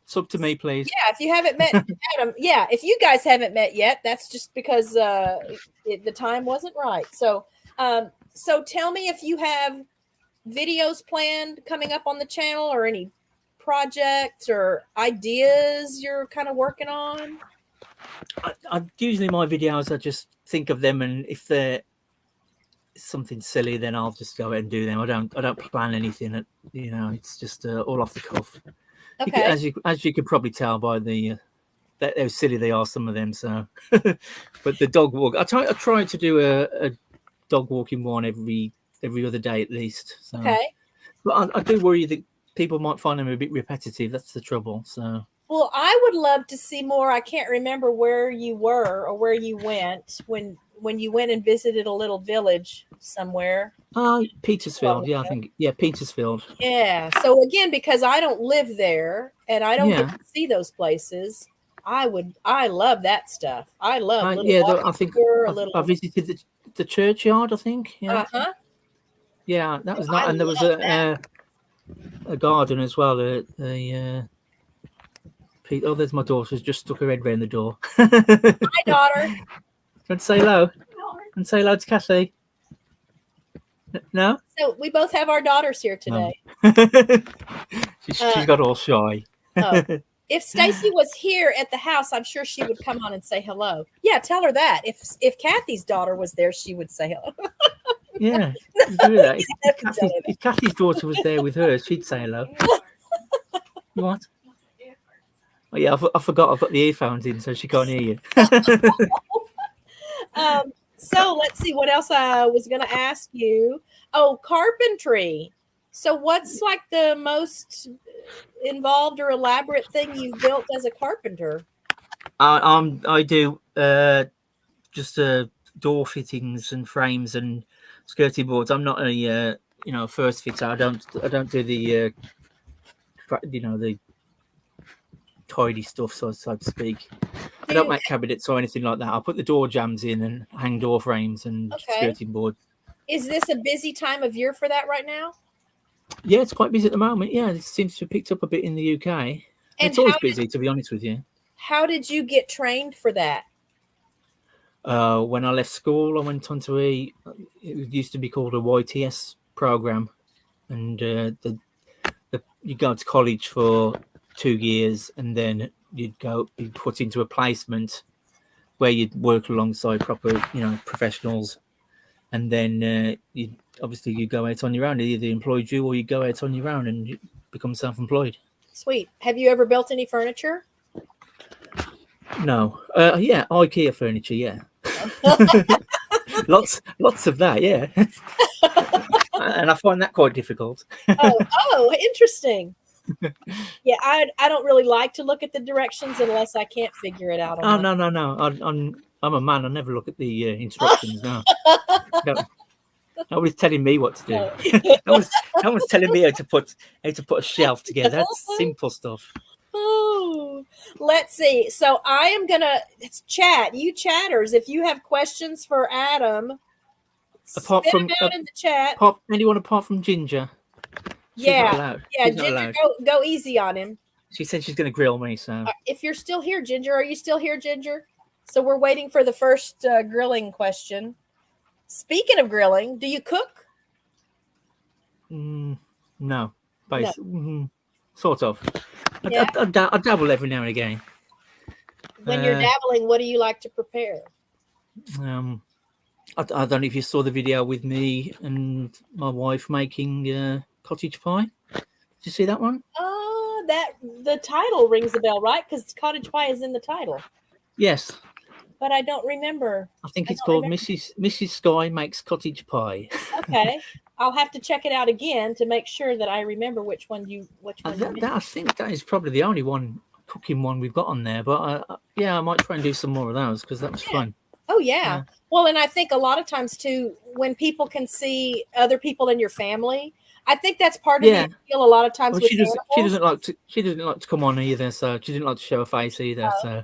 Sub to me, please. Yeah, if you haven't met Adam, if you guys haven't met yet, that's just because the time wasn't right. So tell me if you have videos planned coming up on the channel or any projects or ideas you're kind of working on. Usually my videos, I just think of them, and if they're something silly, then I'll just go ahead and do them. I don't plan anything. It's just all off the cuff. Okay. As you could probably tell by how silly they are, some of them. So, but the dog walk, I try to do a dog walking one every other day at least. So. Okay. But I do worry that people might find them a bit repetitive. That's the trouble. So. Well, I would love to see more. I can't remember where you were or where you went when you went and visited a little village somewhere. Petersfield. Yeah, I think. Yeah, Petersfield. Yeah. So again, because I don't live there and I don't get to see those places, I love that stuff. I love. I think I visited the churchyard. I think. Yeah. Uh-huh. Yeah, that was nice, and there was a garden as well. There's my daughter's just stuck her head round the door. Hi, daughter. Want to say hello? And say hello to Kathy? No? So we both have our daughters here today. No. She's got all shy. If Stacy was here at the house, I'm sure she would come on and say hello. Yeah, tell her that. If Kathy's daughter was there, she would say hello. Yeah, do that. If Kathy's daughter was there with her, she'd say hello. What? Oh, yeah, I forgot I've got the earphones in, so she can't hear you. So let's see what else I was going to ask you. Oh, carpentry. So what's like the most involved or elaborate thing you've built as a carpenter? I do just door fittings and frames and skirting boards. I'm not a first fitter. I don't do the the tidy stuff, so to speak. I don't make cabinets or anything like that. I'll put the door jambs in and hang door frames and skirting boards. Is this a busy time of year for that right now? Yeah, it's quite busy at the moment. Yeah, it seems to have picked up a bit in the UK. And it's always busy, to be honest with you. How did you get trained for that? When I left school, I went on to it used to be called a YTS program. And you go to college for 2 years, and then you'd be put into a placement where you'd work alongside proper, professionals, and then you go out on your own. They either employed you or you go out on your own and you become self-employed. Sweet. Have you ever built any furniture? No. Yeah, IKEA furniture. Yeah. lots of that. Yeah. And I find that quite difficult. Oh, interesting. Yeah, I don't really like to look at the directions unless I can't figure it out. No. I'm a man. I never look at the instructions. No. Nobody's telling me what to do. No one's telling me how to put a shelf together. That's simple stuff. Oh, Let's see. So I am gonna chat. You chatters, if you have questions for Adam, Apart spit from them out in the chat. anyone apart from Ginger. She's Yeah, not allowed. yeah. She's not Ginger, allowed. go easy on him. She said she's going to grill me. So If you're still here, Ginger, are you still here, Ginger? So we're waiting for the first grilling question. Speaking of grilling, do you cook? no, No. Sort of. Yeah. I dabble every now and again. When you're dabbling, what do you like to prepare? I don't know if you saw the video with me and my wife making cottage pie. Did you see that one? Oh, that the title rings a bell, right? Because cottage pie is in the title. Yes. But I don't remember. I think it's called Mrs. Sky Makes Cottage Pie. Okay. I'll have to check it out again to make sure that I remember which one you I think that is probably the only cooking one we've got on there. But I might try and do some more of those because that was fun. Oh, yeah. Well, and I think a lot of times, too, when people can see other people in your family, I think that's part of the appeal a lot of times. Well, she doesn't like to come on either, so she didn't like to show her face either. So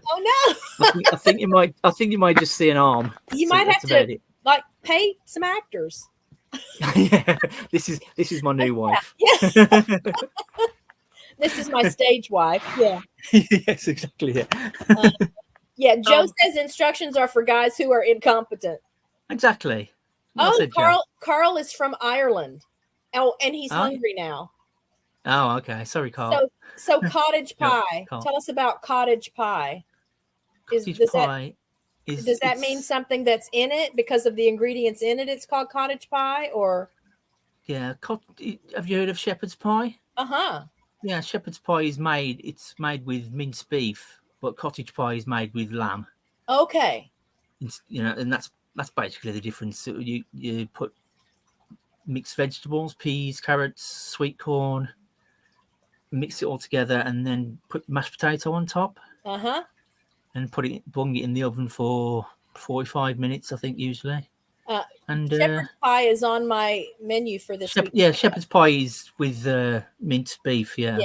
I think you might just see an arm. You might have to like pay some actors. Yeah, this is my new wife. Yes. This is my stage wife. Yeah. Yes, exactly. Yeah. Joe says instructions are for guys who are incompetent. Exactly. Carl is from Ireland. Oh, and he's hungry now. Oh, okay. Sorry, Carl. So cottage pie. Tell us about cottage pie. Does that mean something that's in it because of the ingredients in it? It's called cottage pie, or? Yeah. Have you heard of shepherd's pie? Yeah, shepherd's pie is made with minced beef, but cottage pie is made with lamb. Okay. And that's basically the difference. You put mixed vegetables, peas, carrots, sweet corn, mix it all together, and then put mashed potato on top. And bung it in the oven for 45 minutes, I think, usually. Shepherd's pie is on my menu for this week. Yeah, shepherd's pie is with minced beef. Yeah.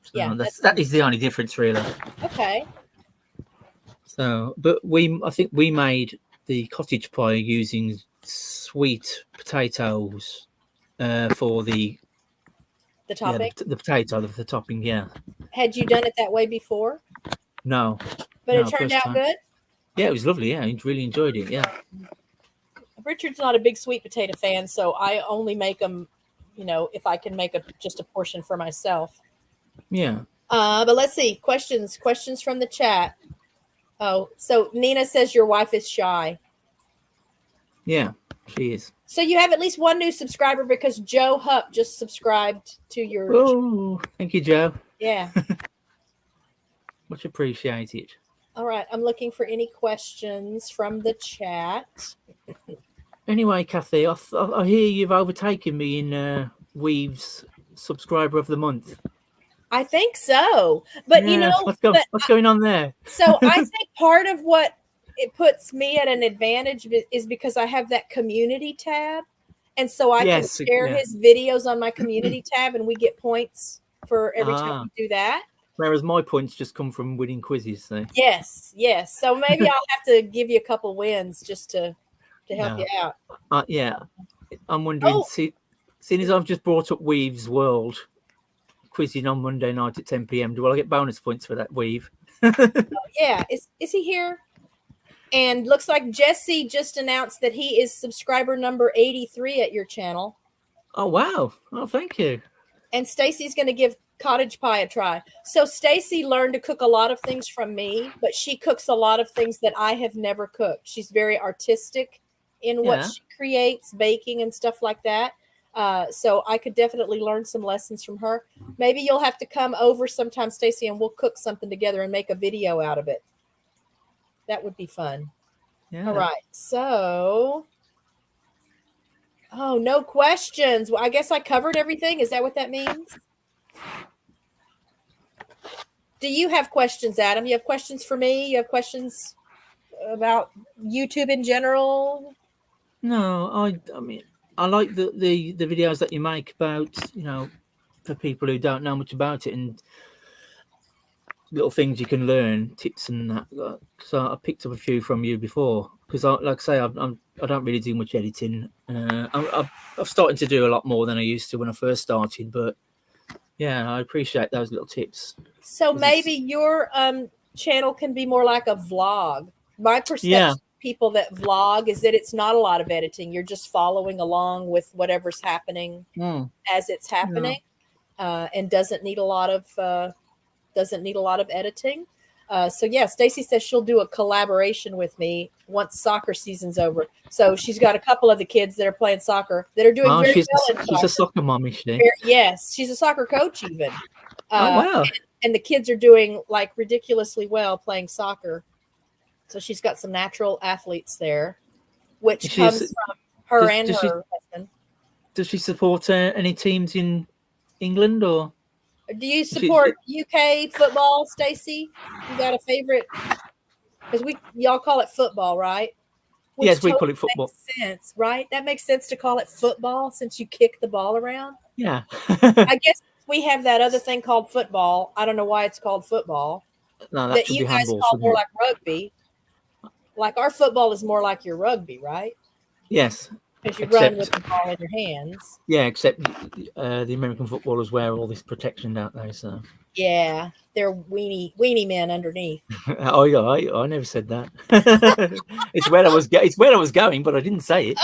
So that is the only difference, really. Okay. So, but I think we made the cottage pie using sweet potatoes for the topping. The potato, the topping. Yeah. Had you done it that way before? No. But it turned out good? Yeah, it was lovely. Yeah, I really enjoyed it. Yeah. Richard's not a big sweet potato fan, so I only make them, if I can make just a portion for myself. Yeah. But let's see. Questions from the chat. Oh, so Nina says your wife is shy. Yeah, she is. So you have at least one new subscriber because Joe Hupp just subscribed to your. Oh, thank you, Joe. Yeah. Much appreciated. All right. I'm looking for any questions from the chat. Anyway, Kathy, I hear you've overtaken me in Weave's subscriber of the month. I think so. But, what's going on there? So I think part of what it puts me at an advantage is because I have that community tab. And so I can share his videos on my community tab and we get points for every time we do that. Whereas my points just come from winning quizzes. So. Yes. So maybe I'll have to give you a couple wins just to help you out. Yeah. I'm wondering, seeing as I've just brought up Weave's World quizzing on Monday night at 10 p.m, do I get bonus points for that, Weave? Yeah. Is he here? And looks like Jesse just announced that he is subscriber number 83 at your channel. Oh, wow. Oh, thank you. And Stacy's going to give cottage pie a try. So Stacy learned to cook a lot of things from me, but she cooks a lot of things that I have never cooked. She's very artistic in what she creates, baking and stuff like that. So I could definitely learn some lessons from her. Maybe you'll have to come over sometime, Stacy, and we'll cook something together and make a video out of it. That would be fun. Yeah. All right. So, no questions. Well, I guess I covered everything. Is that what that means? Do you have questions, Adam? You have questions for me? You have questions about YouTube in general? No, I mean, I like the videos that you make about, for people who don't know much about it. And little things you can learn, tips and that. So I picked up a few from you before because, like I say, I don't really do much editing. I'm starting to do a lot more than I used to when I first started, but yeah, I appreciate those little tips. So maybe your channel can be more like a vlog. My perception of people that vlog is that it's not a lot of editing. You're just following along with whatever's happening as it's happening, and doesn't need a lot of editing. So yeah, Stacy says she'll do a collaboration with me once soccer season's over. So she's got a couple of the kids that are playing soccer that are doing very well in soccer. She's a soccer mom, is she? Yes, she's a soccer coach even. Oh wow! And the kids are doing like ridiculously well playing soccer. So she's got some natural athletes there, which comes from her and her husband. Does she support any teams in England or? Do you support UK football, Stacy? You got a favorite? Because y'all call it football, right? Which yes, we call it football. Makes sense, right? That makes sense to call it football since you kick the ball around. Yeah. I guess we have that other thing called football. I don't know why it's called football. No, that should you be guys handball, call more like rugby. Like our football is more like your rugby, right? Yes. Because you run with the ball in your hands. Yeah, except the American footballers wear all this protection, don't they? So yeah, they're weenie men underneath. Oh yeah, I never said that. It's where I was going, but I didn't say it.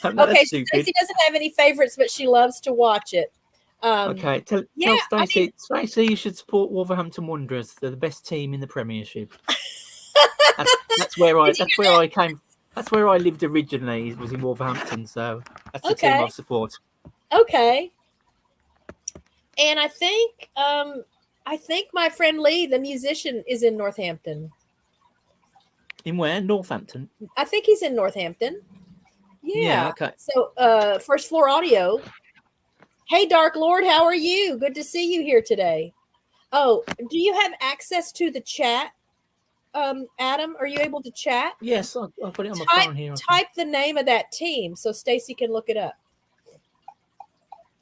Okay, Stacy doesn't have any favorites, but she loves to watch it. Okay, tell Stacy, Stacy, you should support Wolverhampton Wanderers. They're the best team in the Premiership. That's where I came. That's where I lived originally. Was in Wolverhampton, so that's the team I support. Okay. And I think my friend Lee, the musician, is in Northampton. In where? Northampton. I think he's in Northampton. Yeah. Okay. So, First Floor Audio. Hey, Dark Lord, how are you? Good to see you here today. Oh, do you have access to the chat? Adam, are you able to chat? Yes, I'll put it on my phone here. Type the name of that team so Stacy can look it up.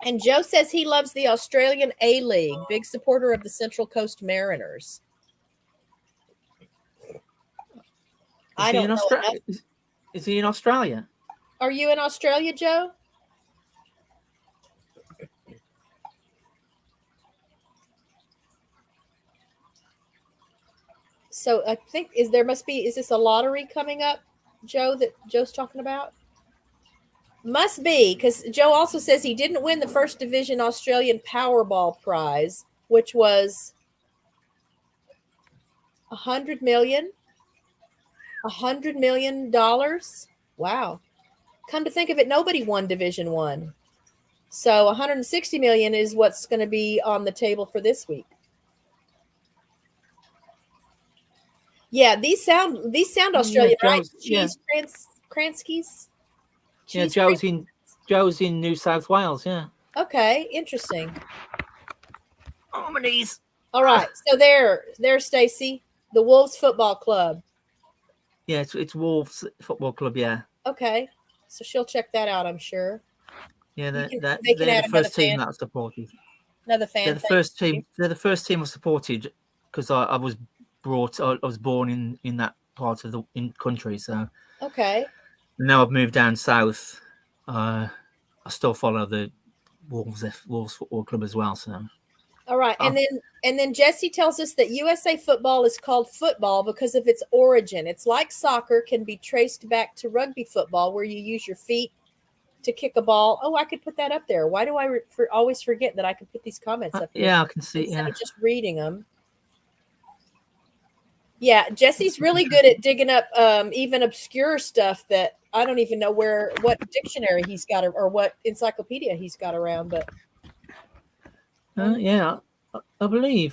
And Joe says he loves the Australian A-League, big supporter of the Central Coast Mariners. I don't know. Is he in Australia? Are you in Australia, Joe? So I think is this a lottery coming up, Joe, that Joe's talking about? Must be, because Joe also says he didn't win the First Division Australian Powerball prize, which was $100 million. $100 million. Wow. Come to think of it, nobody won Division 1. So 160 million is what's going to be on the table for this week. Yeah, these sound Australian, right? Cheese Kranskis. Yeah, Joe's in New South Wales. Yeah. Okay, interesting. Oh, my knees. All right, so there, Stacy, the Wolves Football Club. Yeah, it's Wolves Football Club. Yeah. Okay, so she'll check that out, I'm sure. Yeah, they're the first team that I supported. Another fan. They're the first team. They're the first team I supported because I was born in that part of the country. So okay. Now I've moved down south. I still follow the Wolves Football Club as well. So all right, and then Jesse tells us that USA football is called football because of its origin. It's like soccer can be traced back to rugby football, where you use your feet to kick a ball. Oh, I could put that up there. Why do I always forget that I can put these comments up there? Yeah, I can see. Instead of just reading them. Yeah, Jesse's really good at digging up even obscure stuff that I don't even know what dictionary he's got or what encyclopedia he's got around. But yeah, I believe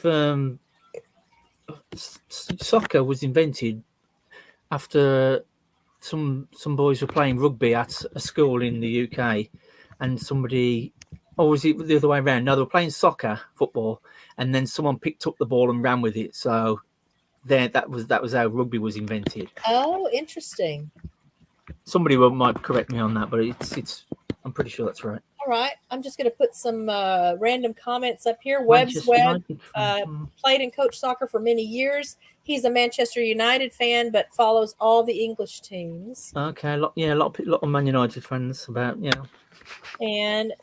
soccer was invented after some boys were playing rugby at a school in the UK, and somebody, or was it the other way around? No, they were playing football, and then someone picked up the ball and ran with it. So that was how rugby was invented. Oh, interesting. Somebody might correct me on that, but it's I'm pretty sure that's right. All right. I'm just going to put some random comments up here. Webb's Manchester Webb United. played and coached soccer for many years. He's a Manchester United fan, but follows all the English teams. Okay, a lot of Man United fans about, yeah. And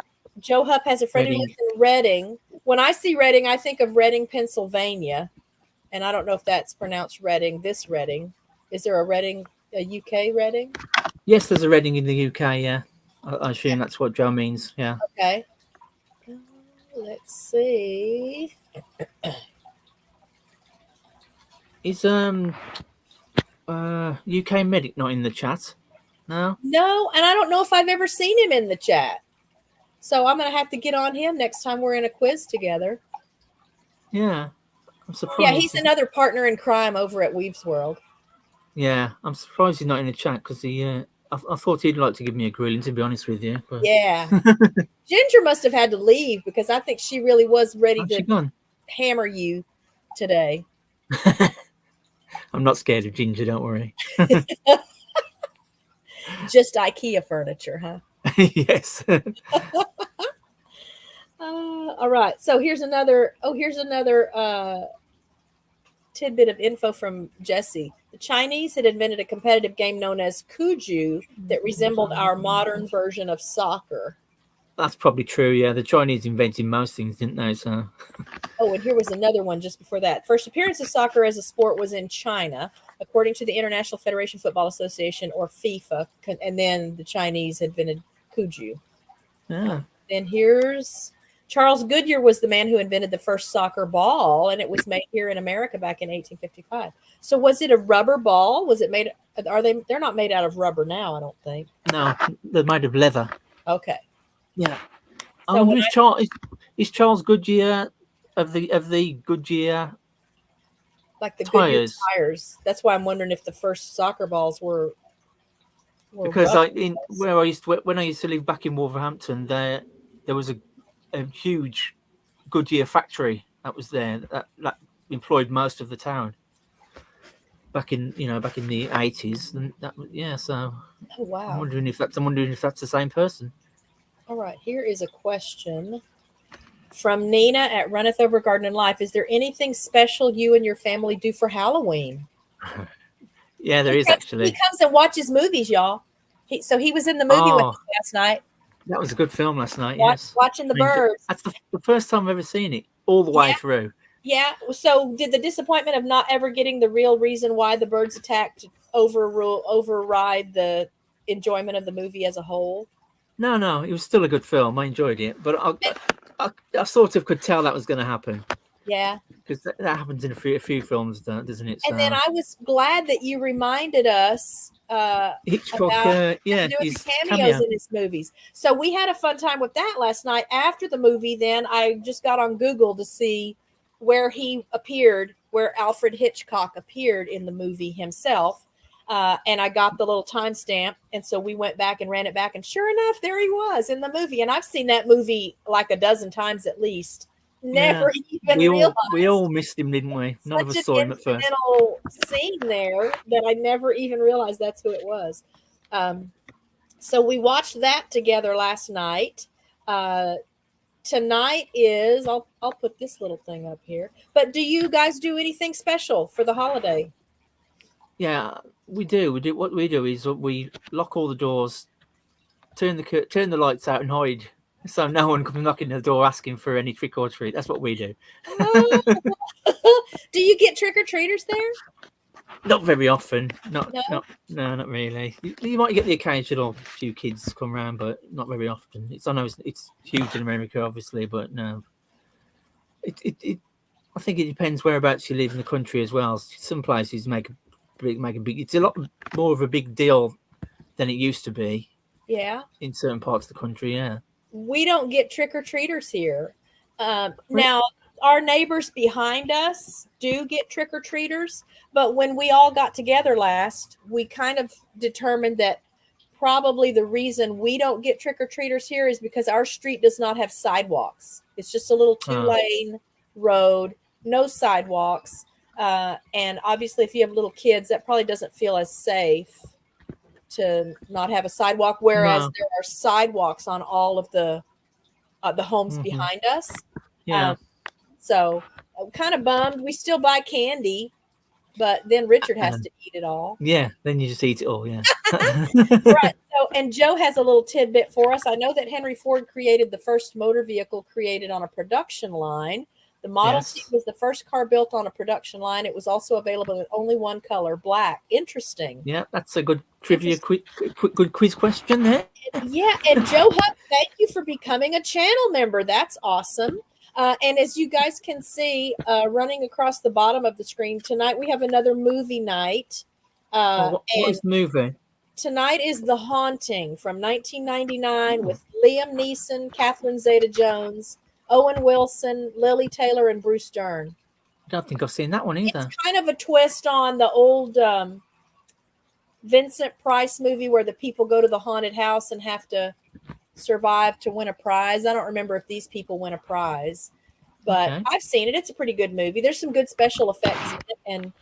Joe Hupp has a friend who Reading. lives in Reading. When I see Reading, I think of Reading, Pennsylvania. And I don't know if that's pronounced Reading, this Reading. Is there a Reading, a UK Reading? Yes, there's a Reading in the UK, yeah. I assume that's what Joe means, yeah. Okay. Let's see. Is UK Medic not in the chat? No? No, and I don't know if I've ever seen him in the chat. So I'm going to have to get on him next time we're in a quiz together. Yeah. I'm surprised. Yeah, he's another partner in crime over at Weave's World. Yeah, I'm surprised he's not in the chat because I thought he'd like to give me a grilling, to be honest with you. But... Yeah. Ginger must have had to leave because I think she really was ready to hammer you today. I'm not scared of Ginger, don't worry. Just IKEA furniture, huh? Yes. All right. So here's another tidbit of info from Jesse. The Chinese had invented a competitive game known as Kuju that resembled our modern version of soccer. That's probably true, yeah. The Chinese invented most things, didn't they? So. Oh, and here was another one just before that. First appearance of soccer as a sport was in China, according to the International Federation Football Association, or FIFA, and then the Chinese invented Kuju. Yeah. Then here's Charles Goodyear was the man who invented the first soccer ball, and it was made here in America back in 1855. So was it a rubber ball? Was it made? They're not made out of rubber now, I don't think. No, they're made of leather. Okay. Yeah. So is Charles Goodyear of the Goodyear, like the Goodyear tires? That's why I'm wondering if the first soccer balls were because when I used to live back in Wolverhampton, there was a huge Goodyear factory that was there that employed most of the town back in the 80s, and so oh, wow. I'm wondering if that's the same person. All right, here is a question from Nina at Runneth Over Garden and Life. Is there anything special you and your family do for Halloween? Yeah, there is actually. He comes and watches movies, y'all. So he was in the movie with us last night. That was a good film last night, yes. Watching the birds. That's the first time I've ever seen it all the way through. Yeah. So did the disappointment of not ever getting the real reason why the birds attacked override the enjoyment of the movie as a whole? No, it was still a good film. I enjoyed it, but I sort of could tell that was going to happen. Yeah, because that happens in a few films, doesn't it? And then I was glad that you reminded us Hitchcock, about doing cameos in his movies. So we had a fun time with that last night. After the movie, then I just got on Google to see where he appeared, where Alfred Hitchcock appeared in the movie himself. And I got the little timestamp. And so we went back and ran it back. And sure enough, there he was in the movie. And I've seen that movie like a dozen times at least. Never even realized. We all missed him, didn't we? None of us saw him at first. Such an incidental scene there that I never even realized that's who it was. So we watched that together last night. Tonight is, I'll put this little thing up here. But do you guys do anything special for the holiday? Yeah, we do. What we do is we lock all the doors, turn the lights out, and hide, so no one comes knocking at the door asking for any trick or treat. That's what we do. Do you get trick or treaters there? Not very often. Not really. You might get the occasional few kids come around, but not very often. I know it's huge in America, obviously, but no. I think it depends whereabouts you live in the country as well. Some places make a big. It's a lot more of a big deal than it used to be. Yeah. In certain parts of the country, yeah. We don't get trick or treaters here. Now, our neighbors behind us do get trick or treaters, but when we all got together last, we kind of determined that probably the reason we don't get trick or treaters here is because our street does not have sidewalks. It's just a little 2-lane road, no sidewalks. And obviously, if you have little kids, that probably doesn't feel as safe to not have a sidewalk, whereas there are sidewalks on all of the the homes behind us. Yeah. So I'm kind of bummed. We still buy candy, but then Richard has to eat it all. Yeah, then you just eat it all. Yeah. Right. So, and Joe has a little tidbit for us. I know that Henry Ford created the first motor vehicle created on a production line. The Model T was the first car built on a production line. It was also available in only one color, black. Interesting. Yeah, that's a good trivia, good quiz question there. Yeah, and Joe Huck, thank you for becoming a channel member. That's awesome. And as you guys can see, running across the bottom of the screen tonight, we have another movie night. What is the movie? Tonight is The Haunting from 1999 with Liam Neeson, Catherine Zeta-Jones, Owen Wilson, Lily Taylor, and Bruce Dern. I don't think I've seen that one either. It's kind of a twist on the old Vincent Price movie where the people go to the haunted house and have to survive to win a prize. I don't remember if these people win a prize, but I've seen it. It's a pretty good movie. There's some good special effects in it, and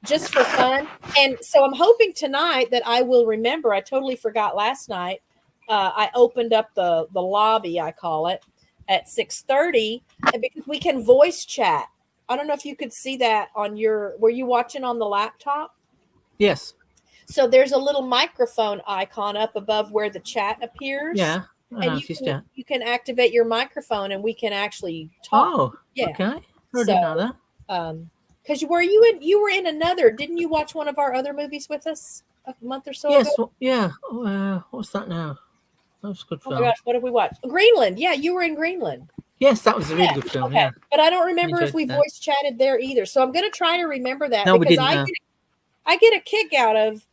just for fun. And so I'm hoping tonight that I will remember. I totally forgot last night. I opened up the lobby, I call it, at 6:30, and because we can voice chat. I don't know if you could see that on were you watching on the laptop? Yes. So there's a little microphone icon up above where the chat appears. Yeah. And you can activate your microphone and we can actually talk. Oh, yeah. Okay. I didn't know that. Because you were in another, didn't you watch one of our other movies with us a month or so ago? Yeah. What's that now? That was a good film. Oh my gosh, what did we watch? Greenland. Yeah, you were in Greenland. Yes, that was a really good film. Okay. Yeah. But I don't remember if we voice chatted there either. So I'm going to try to remember that no, because we didn't, I get a kick out of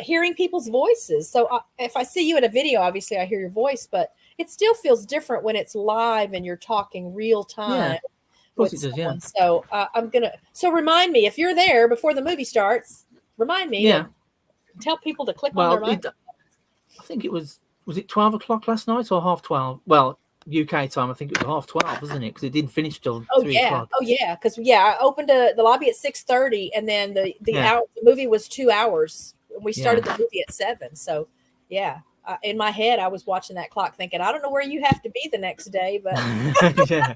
hearing people's voices. So if I see you in a video, obviously I hear your voice, but it still feels different when it's live and you're talking real time. Yeah. Of course it does, yeah. So so remind me if you're there before the movie starts, remind me. Yeah. Tell people to click on their mic. I think it was it 12 o'clock last night or 12:30? Well, UK time, I think it was 12:30, wasn't it? Because it didn't finish till 3 o'clock. Oh yeah, because I opened the lobby at 6:30, and then the movie was 2 hours. We started the movie at 7. So in my head, I was watching that clock, thinking, I don't know where you have to be the next day, but yeah,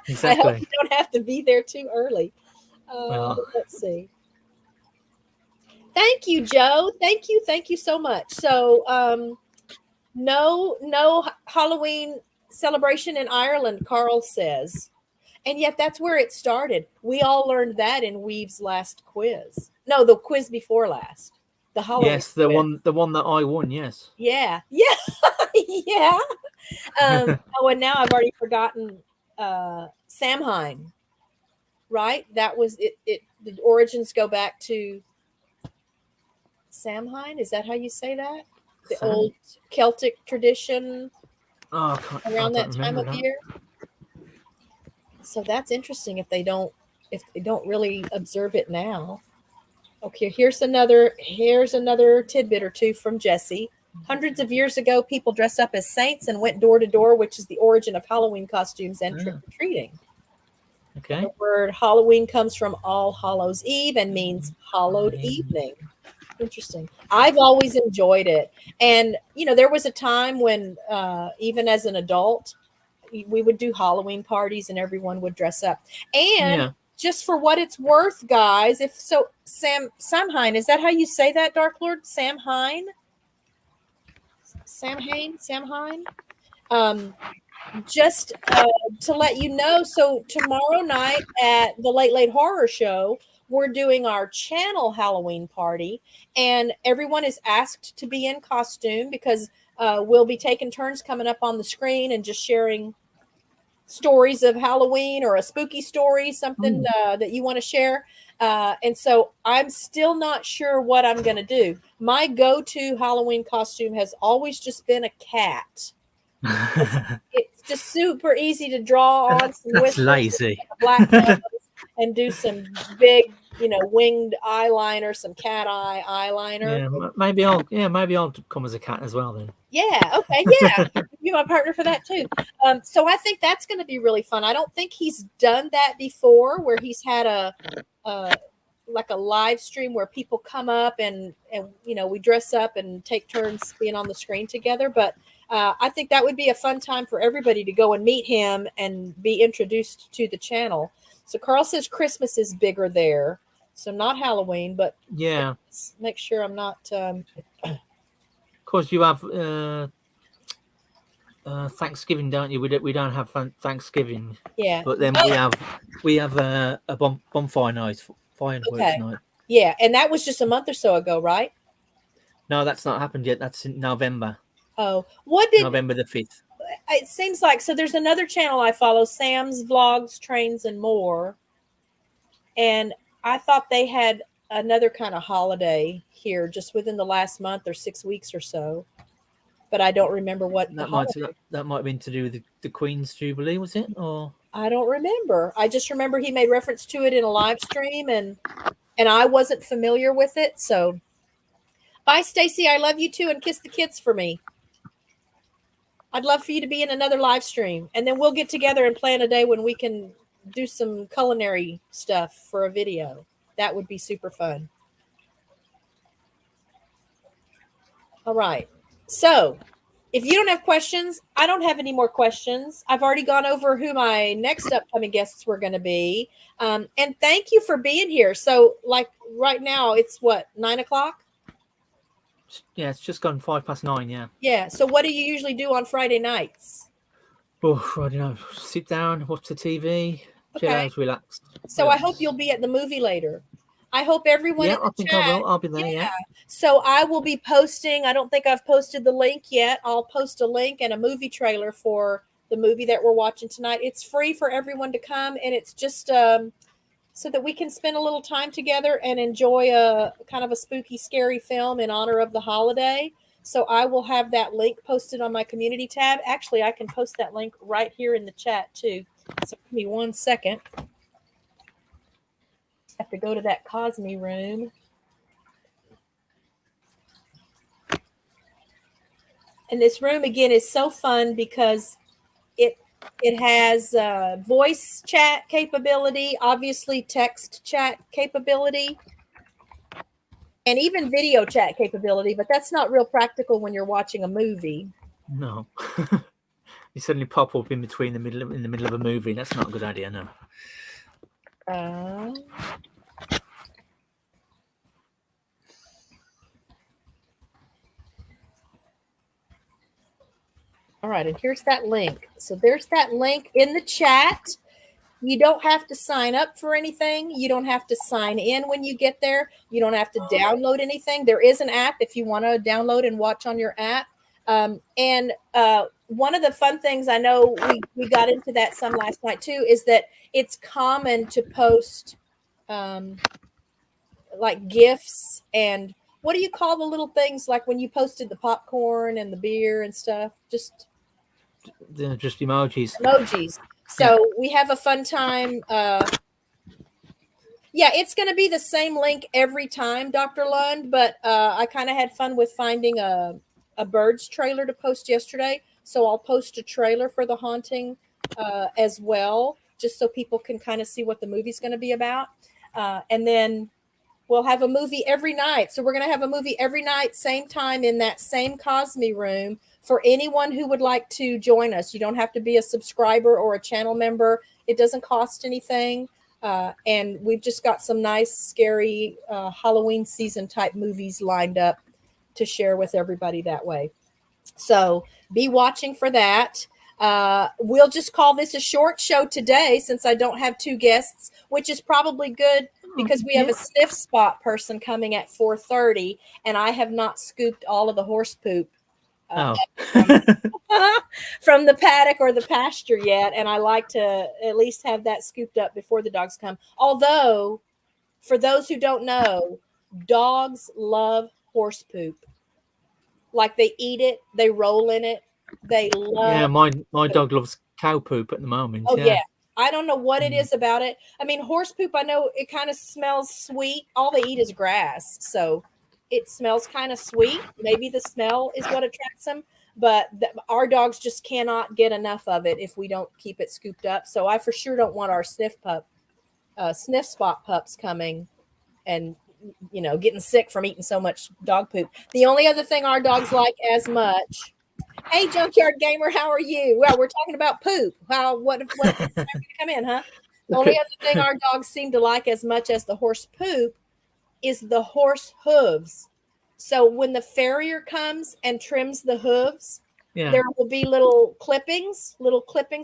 exactly. I hope you don't have to be there too early. Let's see. Thank you, Joe. Thank you so much. So, no Halloween celebration in Ireland, Carl says. And yet that's where it started. We all learned that in Weave's last quiz. No, the quiz before last. The Halloween Yes, the quiz. one that I won, yes. Yeah. Yeah. And now I've already forgotten Samhain. Right? That was it. The origins go back to Samhain. Is that how you say that? The old Celtic tradition around that time of year. So that's interesting if they don't really observe it now. Okay, here's another tidbit or two from Jesse. Hundreds of years ago, people dressed up as saints and went door to door, which is the origin of Halloween costumes and trick-or-treating. Okay. The word Halloween comes from All Hallows Eve and means hallowed evening. Interesting. I've always enjoyed it. And, there was a time when, even as an adult, we would do Halloween parties and everyone would dress up. And just for what it's worth, guys, Samhain, is that how you say that, Dark Lord? Samhain? Just to let you know, so tomorrow night at the Late Horror Show, we're doing our channel Halloween party, and everyone is asked to be in costume because we'll be taking turns coming up on the screen and just sharing stories of Halloween or a spooky story, something that you want to share. And so I'm still not sure what I'm going to do. My go-to Halloween costume has always just been a cat. It's just super easy to draw on some That's lazy. Black nose and do some big, winged eyeliner, some cat eye eyeliner. Yeah, maybe I'll come as a cat as well then. Yeah, okay, yeah. Be my partner for that too. So I think that's going to be really fun. I don't think he's done that before, where he's had a live stream where people come up and we dress up and take turns being on the screen together. But I think that would be a fun time for everybody to go and meet him and be introduced to the channel. So Carl says Christmas is bigger there. So not Halloween, but Yeah. let's make sure I'm not. Of course, you have Thanksgiving, don't you? We don't have Thanksgiving. Yeah. But then we have a bonfire night, fireworks night. Yeah, and that was just a month or so ago, right? No, that's not happened yet. That's in November. Oh, what did November the 5th? It seems like, so there's another channel I follow, Sam's Vlogs, Trains, and More. And I thought they had another kind of holiday here just within the last month or 6 weeks or so. But I don't remember what that might have been to do with the Queen's Jubilee, was it? Or I don't remember. I just remember he made reference to it in a live stream, and I wasn't familiar with it. So bye, Stacy. I love you too, and kiss the kids for me. I'd love for you to be in another live stream, and then we'll get together and plan a day when we can do some culinary stuff for a video. That would be super fun. All right. So if you don't have questions, I don't have any more questions. I've already gone over who my next upcoming guests were going to be. And thank you for being here. So like right now, it's what, 9 o'clock? Yeah, it's just gone 9:05. Yeah. Yeah. So what do you usually do on Friday nights? Oh, I don't know. Sit down, watch the TV, chill out, relax. So I hope you'll be at the movie later. I hope everyone. Yeah, I think I will. I'll be there. Yeah. So I will be posting. I don't think I've posted the link yet. I'll post a link and a movie trailer for the movie that we're watching tonight. It's free for everyone to come, and it's just so that we can spend a little time together and enjoy a kind of a spooky, scary film in honor of the holiday. So I will have that link posted on my community tab. Actually, I can post that link right here in the chat too. So give me 1 second. I have to go to that Cosme room. And this room again is so fun because it has voice chat capability, obviously text chat capability, and even video chat capability, but that's not real practical when you're watching a movie. No. You suddenly pop up in the middle of a movie. That's not a good idea, no. All right, and here's that link. So there's that link in the chat. You don't have to sign up for anything. You don't have to sign in when you get there. You don't have to download anything. There is an app if you want to download and watch on your app. And one of the fun things, I know we got into that some last night too, is that it's common to post like GIFs and what do you call the little things like when you posted the popcorn and the beer and stuff? Just emojis. Emojis. So we have a fun time. Yeah, it's going to be the same link every time, Dr. Lund, but I kind of had fun with finding a Birds trailer to post yesterday. So I'll post a trailer for The Haunting as well, just so people can kind of see what the movie's going to be about. And then we'll have a movie every night. So we're going to have a movie every night, same time in that same Cosme room for anyone who would like to join us. You don't have to be a subscriber or a channel member. It doesn't cost anything. And we've just got some nice, scary Halloween season type movies lined up to share with everybody that way. So be watching for that. We'll just call this a short show today since I don't have two guests, which is probably good because we have a sniff spot person coming at 4:30 and I have not scooped all of the horse poop from the paddock or the pasture yet. And I like to at least have that scooped up before the dogs come. Although, for those who don't know, dogs love horse poop. Like they eat it, they roll in it. They love. Yeah, my dog loves cow poop at the moment. Oh yeah. I don't know what it is about it. I mean, horse poop, I know it kind of smells sweet. All they eat is grass, so it smells kind of sweet. Maybe the smell is what attracts them, but our dogs just cannot get enough of it if we don't keep it scooped up. So I for sure don't want our sniff spot pups coming and getting sick from eating so much dog poop. The only other thing our dogs like as much. Hey, Junkyard Gamer, how are you? Well, we're talking about poop. What come in, huh? The only other thing our dogs seem to like as much as the horse poop is the horse hooves. So when the farrier comes and trims the hooves, there will be little clippings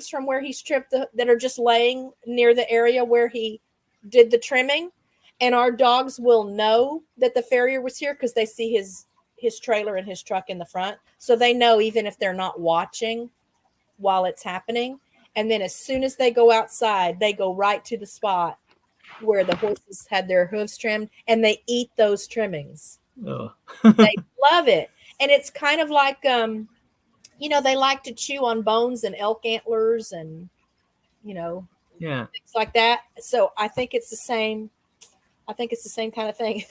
from where he's tripped that are just laying near the area where he did the trimming. And our dogs will know that the farrier was here because they see his trailer and his truck in the front. So they know even if they're not watching while it's happening. And then as soon as they go outside, they go right to the spot where the horses had their hooves trimmed, and they eat those trimmings. Oh. They love it. And it's kind of like, they like to chew on bones and elk antlers and, things like that. So I think it's the same. I think it's the same kind of thing.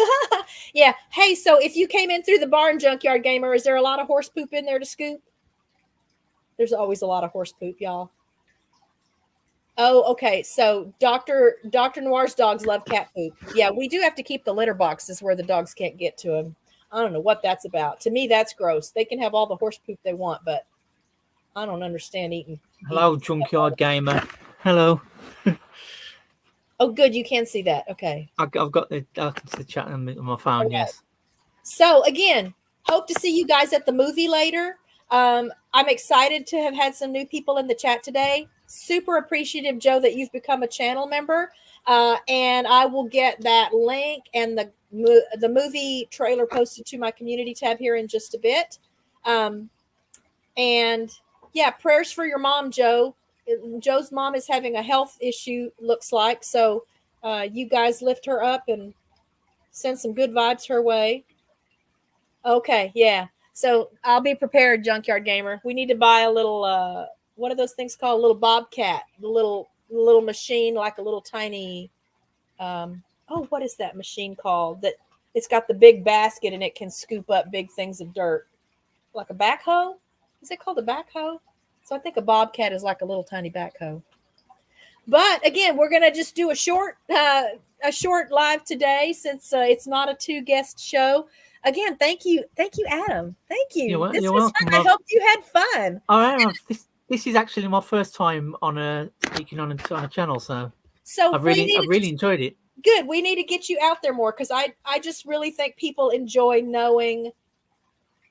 Yeah. Hey, so if you came in through the barn, Junkyard Gamer, is there a lot of horse poop in there to scoop? There's always a lot of horse poop, y'all. Oh, okay. So Dr. Noir's dogs love cat poop. Yeah, we do have to keep the litter boxes where the dogs can't get to them. I don't know what that's about. To me, that's gross. They can have all the horse poop they want, but I don't understand eating. Hello, Junkyard Gamer. Hello. Oh, good. You can see that. Okay. I've got the chat on my phone. Okay. Yes. So again, hope to see you guys at the movie later. I'm excited to have had some new people in the chat today. Super appreciative, Joe, that you've become a channel member. And I will get that link and the movie trailer posted to my community tab here in just a bit. And yeah, prayers for your mom, Joe. Joe's mom is having a health issue, looks like. So you guys lift her up and send some good vibes her way. Okay, yeah. So I'll be prepared, Junkyard Gamer. We need to buy a little, what are those things called? A little bobcat, the little machine, like a little tiny, what is that machine called? That it's got the big basket and it can scoop up big things of dirt. Like a backhoe? Is it called a backhoe? So I think a bobcat is like a little tiny backhoe. But again, we're going to just do a short live today since it's not a 2-guest show. Again, thank you, Adam. Thank you. You're welcome. I hope you had fun. All right, this is actually my first time speaking on a channel, so I've really enjoyed it. Good. We need to get you out there more because I just really think people enjoy knowing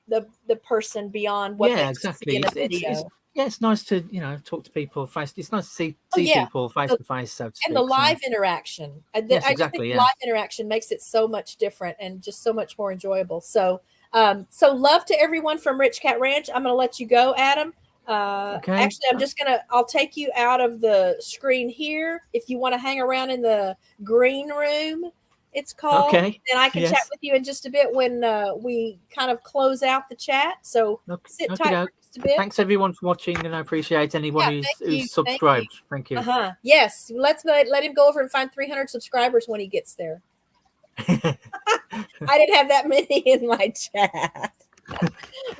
the person beyond what they see in a video. It's nice to talk to people It's nice to see people face to face, so to speak. And the live interaction. Yes, exactly. Live interaction makes it so much different and just so much more enjoyable. So, love to everyone from RichKatRanch. I'm going to let you go, Adam. Okay. Actually, I'll take you out of the screen here. If you want to hang around in the green room, it's called. Okay. And I can chat with you in just a bit when we kind of close out the chat. So sit tight for just a bit. Thanks everyone for watching, and I appreciate anyone who's subscribed. Thank you. Yes. Let's let him go over and find 300 subscribers when he gets there. I didn't have that many in my chat.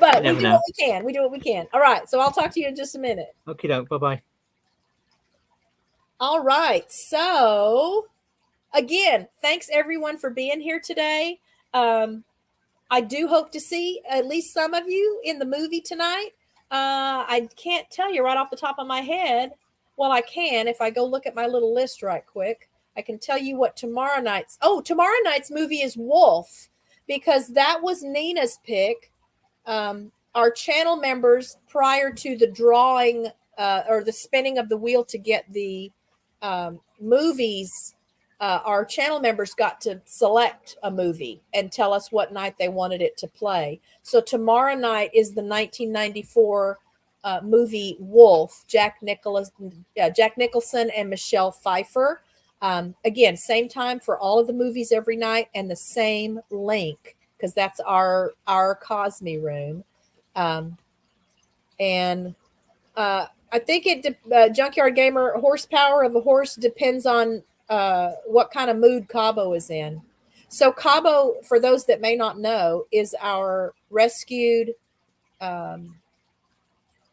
But we do what we can. We do what we can. All right. So I'll talk to you in just a minute. Okay, bye-bye. All right. So again, thanks everyone for being here today. I do hope to see at least some of you in the movie tonight. I can't tell you right off the top of my head. Well, I can if I go look at my little list right quick. I can tell you what tomorrow night's movie is Wolf, because that was Nina's pick. Our channel members, prior to the drawing or the spinning of the wheel to get the movies, our channel members got to select a movie and tell us what night they wanted it to play. So tomorrow night is the 1994 movie Wolf, Jack Nicholson and Michelle Pfeiffer. Again, same time for all of the movies every night and the same link, because that's our Cosme room. And I think Junkyard Gamer, horsepower of a horse depends on what kind of mood Cabo is in. So Cabo, for those that may not know, is our rescued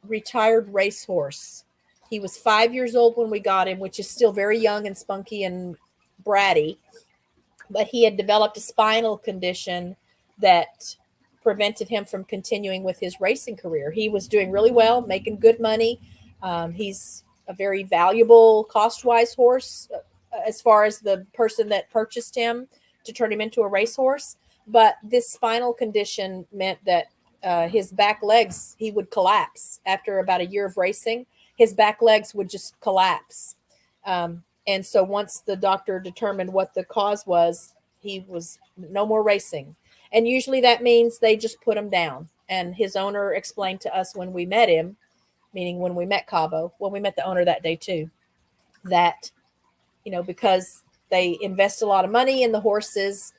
retired racehorse. He was 5 years old when we got him, which is still very young and spunky and bratty, but he had developed a spinal condition that prevented him from continuing with his racing career. He was doing really well, making good money. He's a very valuable cost-wise horse as far as the person that purchased him to turn him into a racehorse. But this spinal condition meant that his back legs, he would collapse after about a year of racing. His back legs would just collapse. And so once the doctor determined what the cause was, he was no more racing. And usually that means they just put him down. And his owner explained to us when we met him, meaning when we met Cabo, when we met the owner that day too, that, because they invest a lot of money in the horses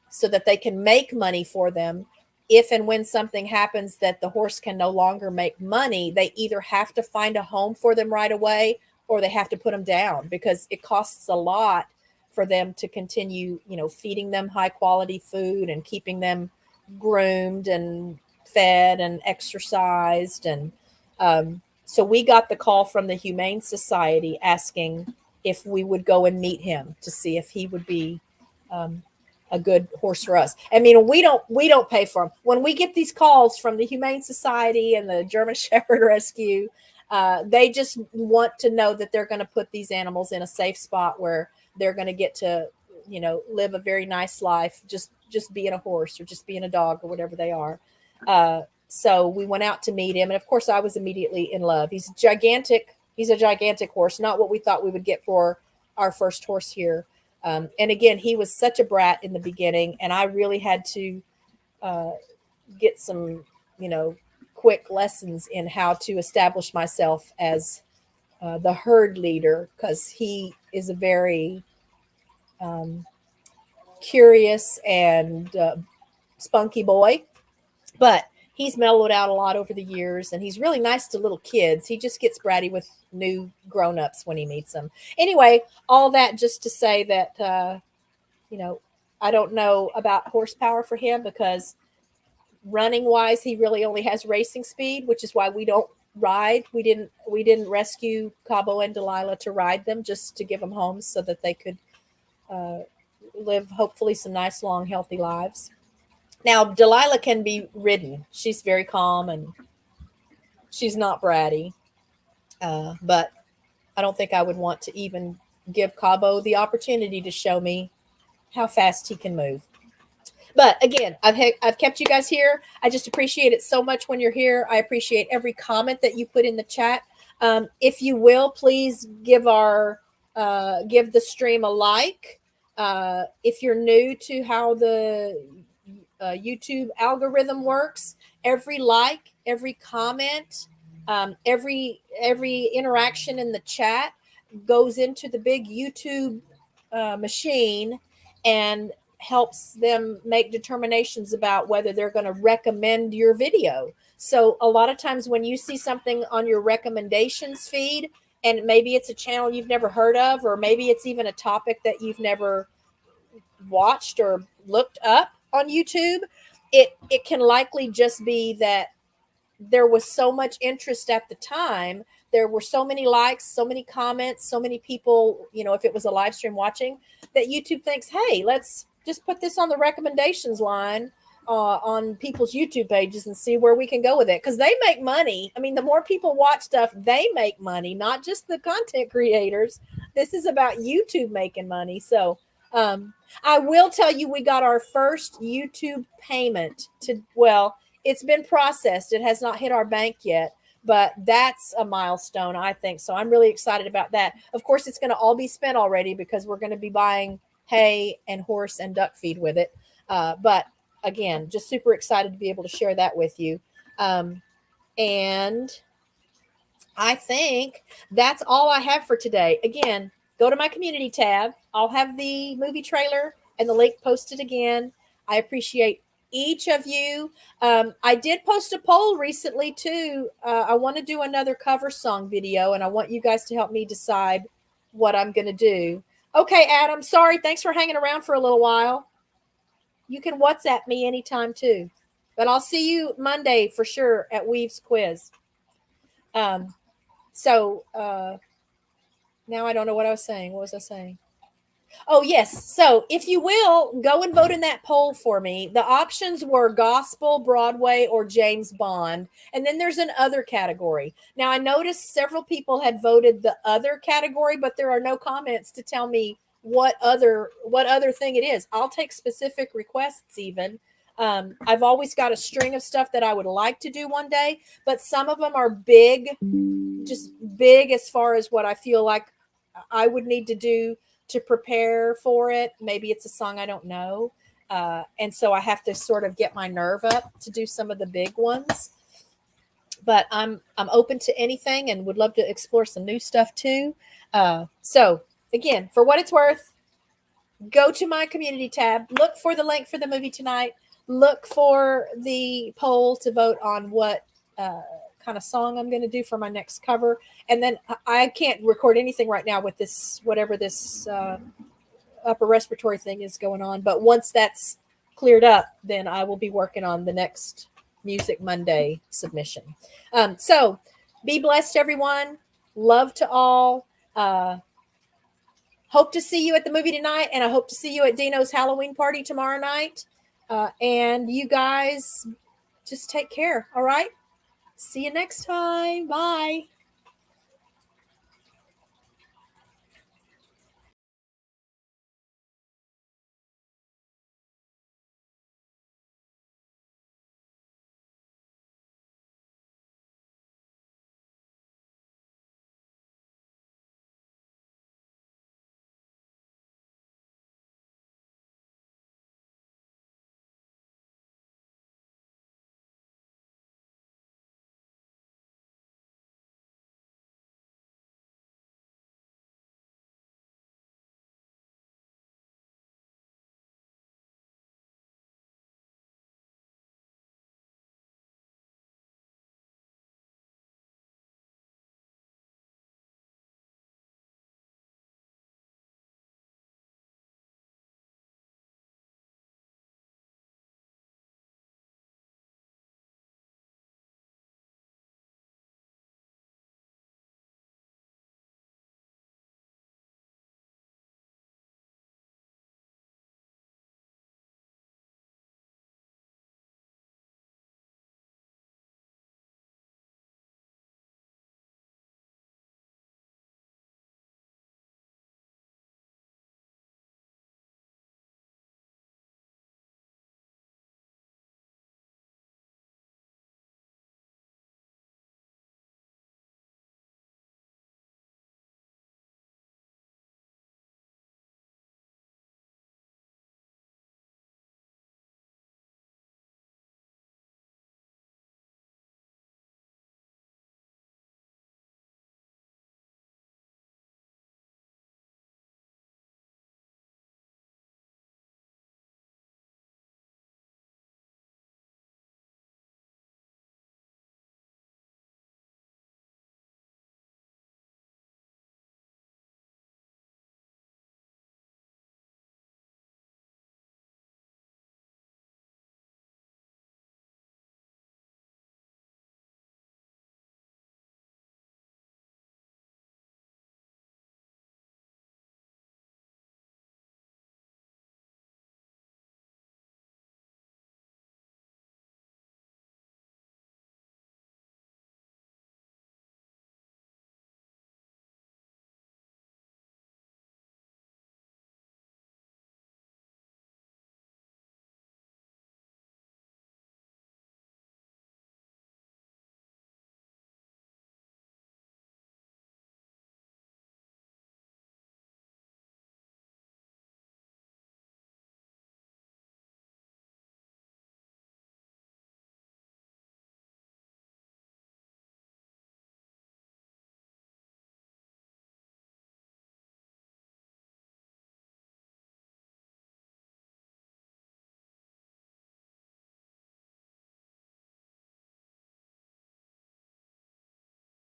so that they can make money for them. If and when something happens that the horse can no longer make money, they either have to find a home for them right away or they have to put them down, because it costs a lot for them to continue, feeding them high quality food and keeping them groomed and fed and exercised. And so we got the call from the Humane Society asking if we would go and meet him to see if he would be a good horse for us. I mean, we don't pay for them. When we get these calls from the Humane Society and the German Shepherd Rescue, they just want to know that they're going to put these animals in a safe spot where they're going to get to, live a very nice life, just being a horse or just being a dog or whatever they are. So we went out to meet him. And of course I was immediately in love. He's gigantic. He's a gigantic horse, not what we thought we would get for our first horse here. And again, he was such a brat in the beginning, and I really had to get some, quick lessons in how to establish myself as the herd leader, because he is a very curious and spunky boy, but he's mellowed out a lot over the years, and he's really nice to little kids. He just gets bratty with new grown-ups when he meets them. Anyway, all that just to say that, I don't know about horsepower for him, because running wise, he really only has racing speed, which is why we don't ride. We didn't rescue Cabo and Delilah to ride them, just to give them homes so that they could live hopefully some nice, long, healthy lives. Now, Delilah can be ridden. She's very calm and she's not bratty. But I don't think I would want to even give Cabo the opportunity to show me how fast he can move. But again, I've kept you guys here. I just appreciate it so much when you're here. I appreciate every comment that you put in the chat. If you will, please give the stream a like. If you're new to how the YouTube algorithm works, every like, every comment, every interaction in the chat goes into the big YouTube machine and helps them make determinations about whether they're going to recommend your video. So a lot of times when you see something on your recommendations feed, and maybe it's a channel you've never heard of, or maybe it's even a topic that you've never watched or looked up on YouTube, it can likely just be that there was so much interest at the time. There were so many likes, so many comments, so many people, if it was a live stream watching, that YouTube thinks, hey, let's just put this on the recommendations line on people's YouTube pages and see where we can go with it. Because they make money. I mean, the more people watch stuff, they make money, not just the content creators. This is about YouTube making money. So I will tell you, we got our first YouTube payment it's been processed. It has not hit our bank yet, but that's a milestone, I think. So I'm really excited about that. Of course, it's going to all be spent already because we're going to be buying hay and horse and duck feed with it. But again, just super excited to be able to share that with you. And I think that's all I have for today. Again, go to my community tab. I'll have the movie trailer and the link posted again. I appreciate each of you. I did post a poll recently too. I want to do another cover song video, and I want you guys to help me decide what I'm going to do. Okay, Adam, sorry. Thanks for hanging around for a little while. You can WhatsApp me anytime too, but I'll see you Monday for sure at Weave's quiz. So now I don't know what I was saying. What was I saying? Oh, yes. So if you will, go and vote in that poll for me. The options were gospel, Broadway, or James Bond. And then there's an other category. Now, I noticed several people had voted the other category, but there are no comments to tell me what other thing it is. I'll take specific requests even. I've always got a string of stuff that I would like to do one day, but some of them are big, just big as far as what I feel like I would need to do to prepare for it. Maybe it's a song I don't know. And so I have to sort of get my nerve up to do some of the big ones. But I'm open to anything and would love to explore some new stuff too. So again, for what it's worth, go to my community tab, look for the link for the movie tonight, look for the poll to vote on what kind of song I'm going to do for my next cover. And then I can't record anything right now with this, whatever this upper respiratory thing is going on. But once that's cleared up, then I will be working on the next Music Monday submission. So be blessed, everyone. Love to all. Hope to see you at the movie tonight. And I hope to see you at Dino's Halloween party tomorrow night. And you guys just take care. All right. See you next time. Bye.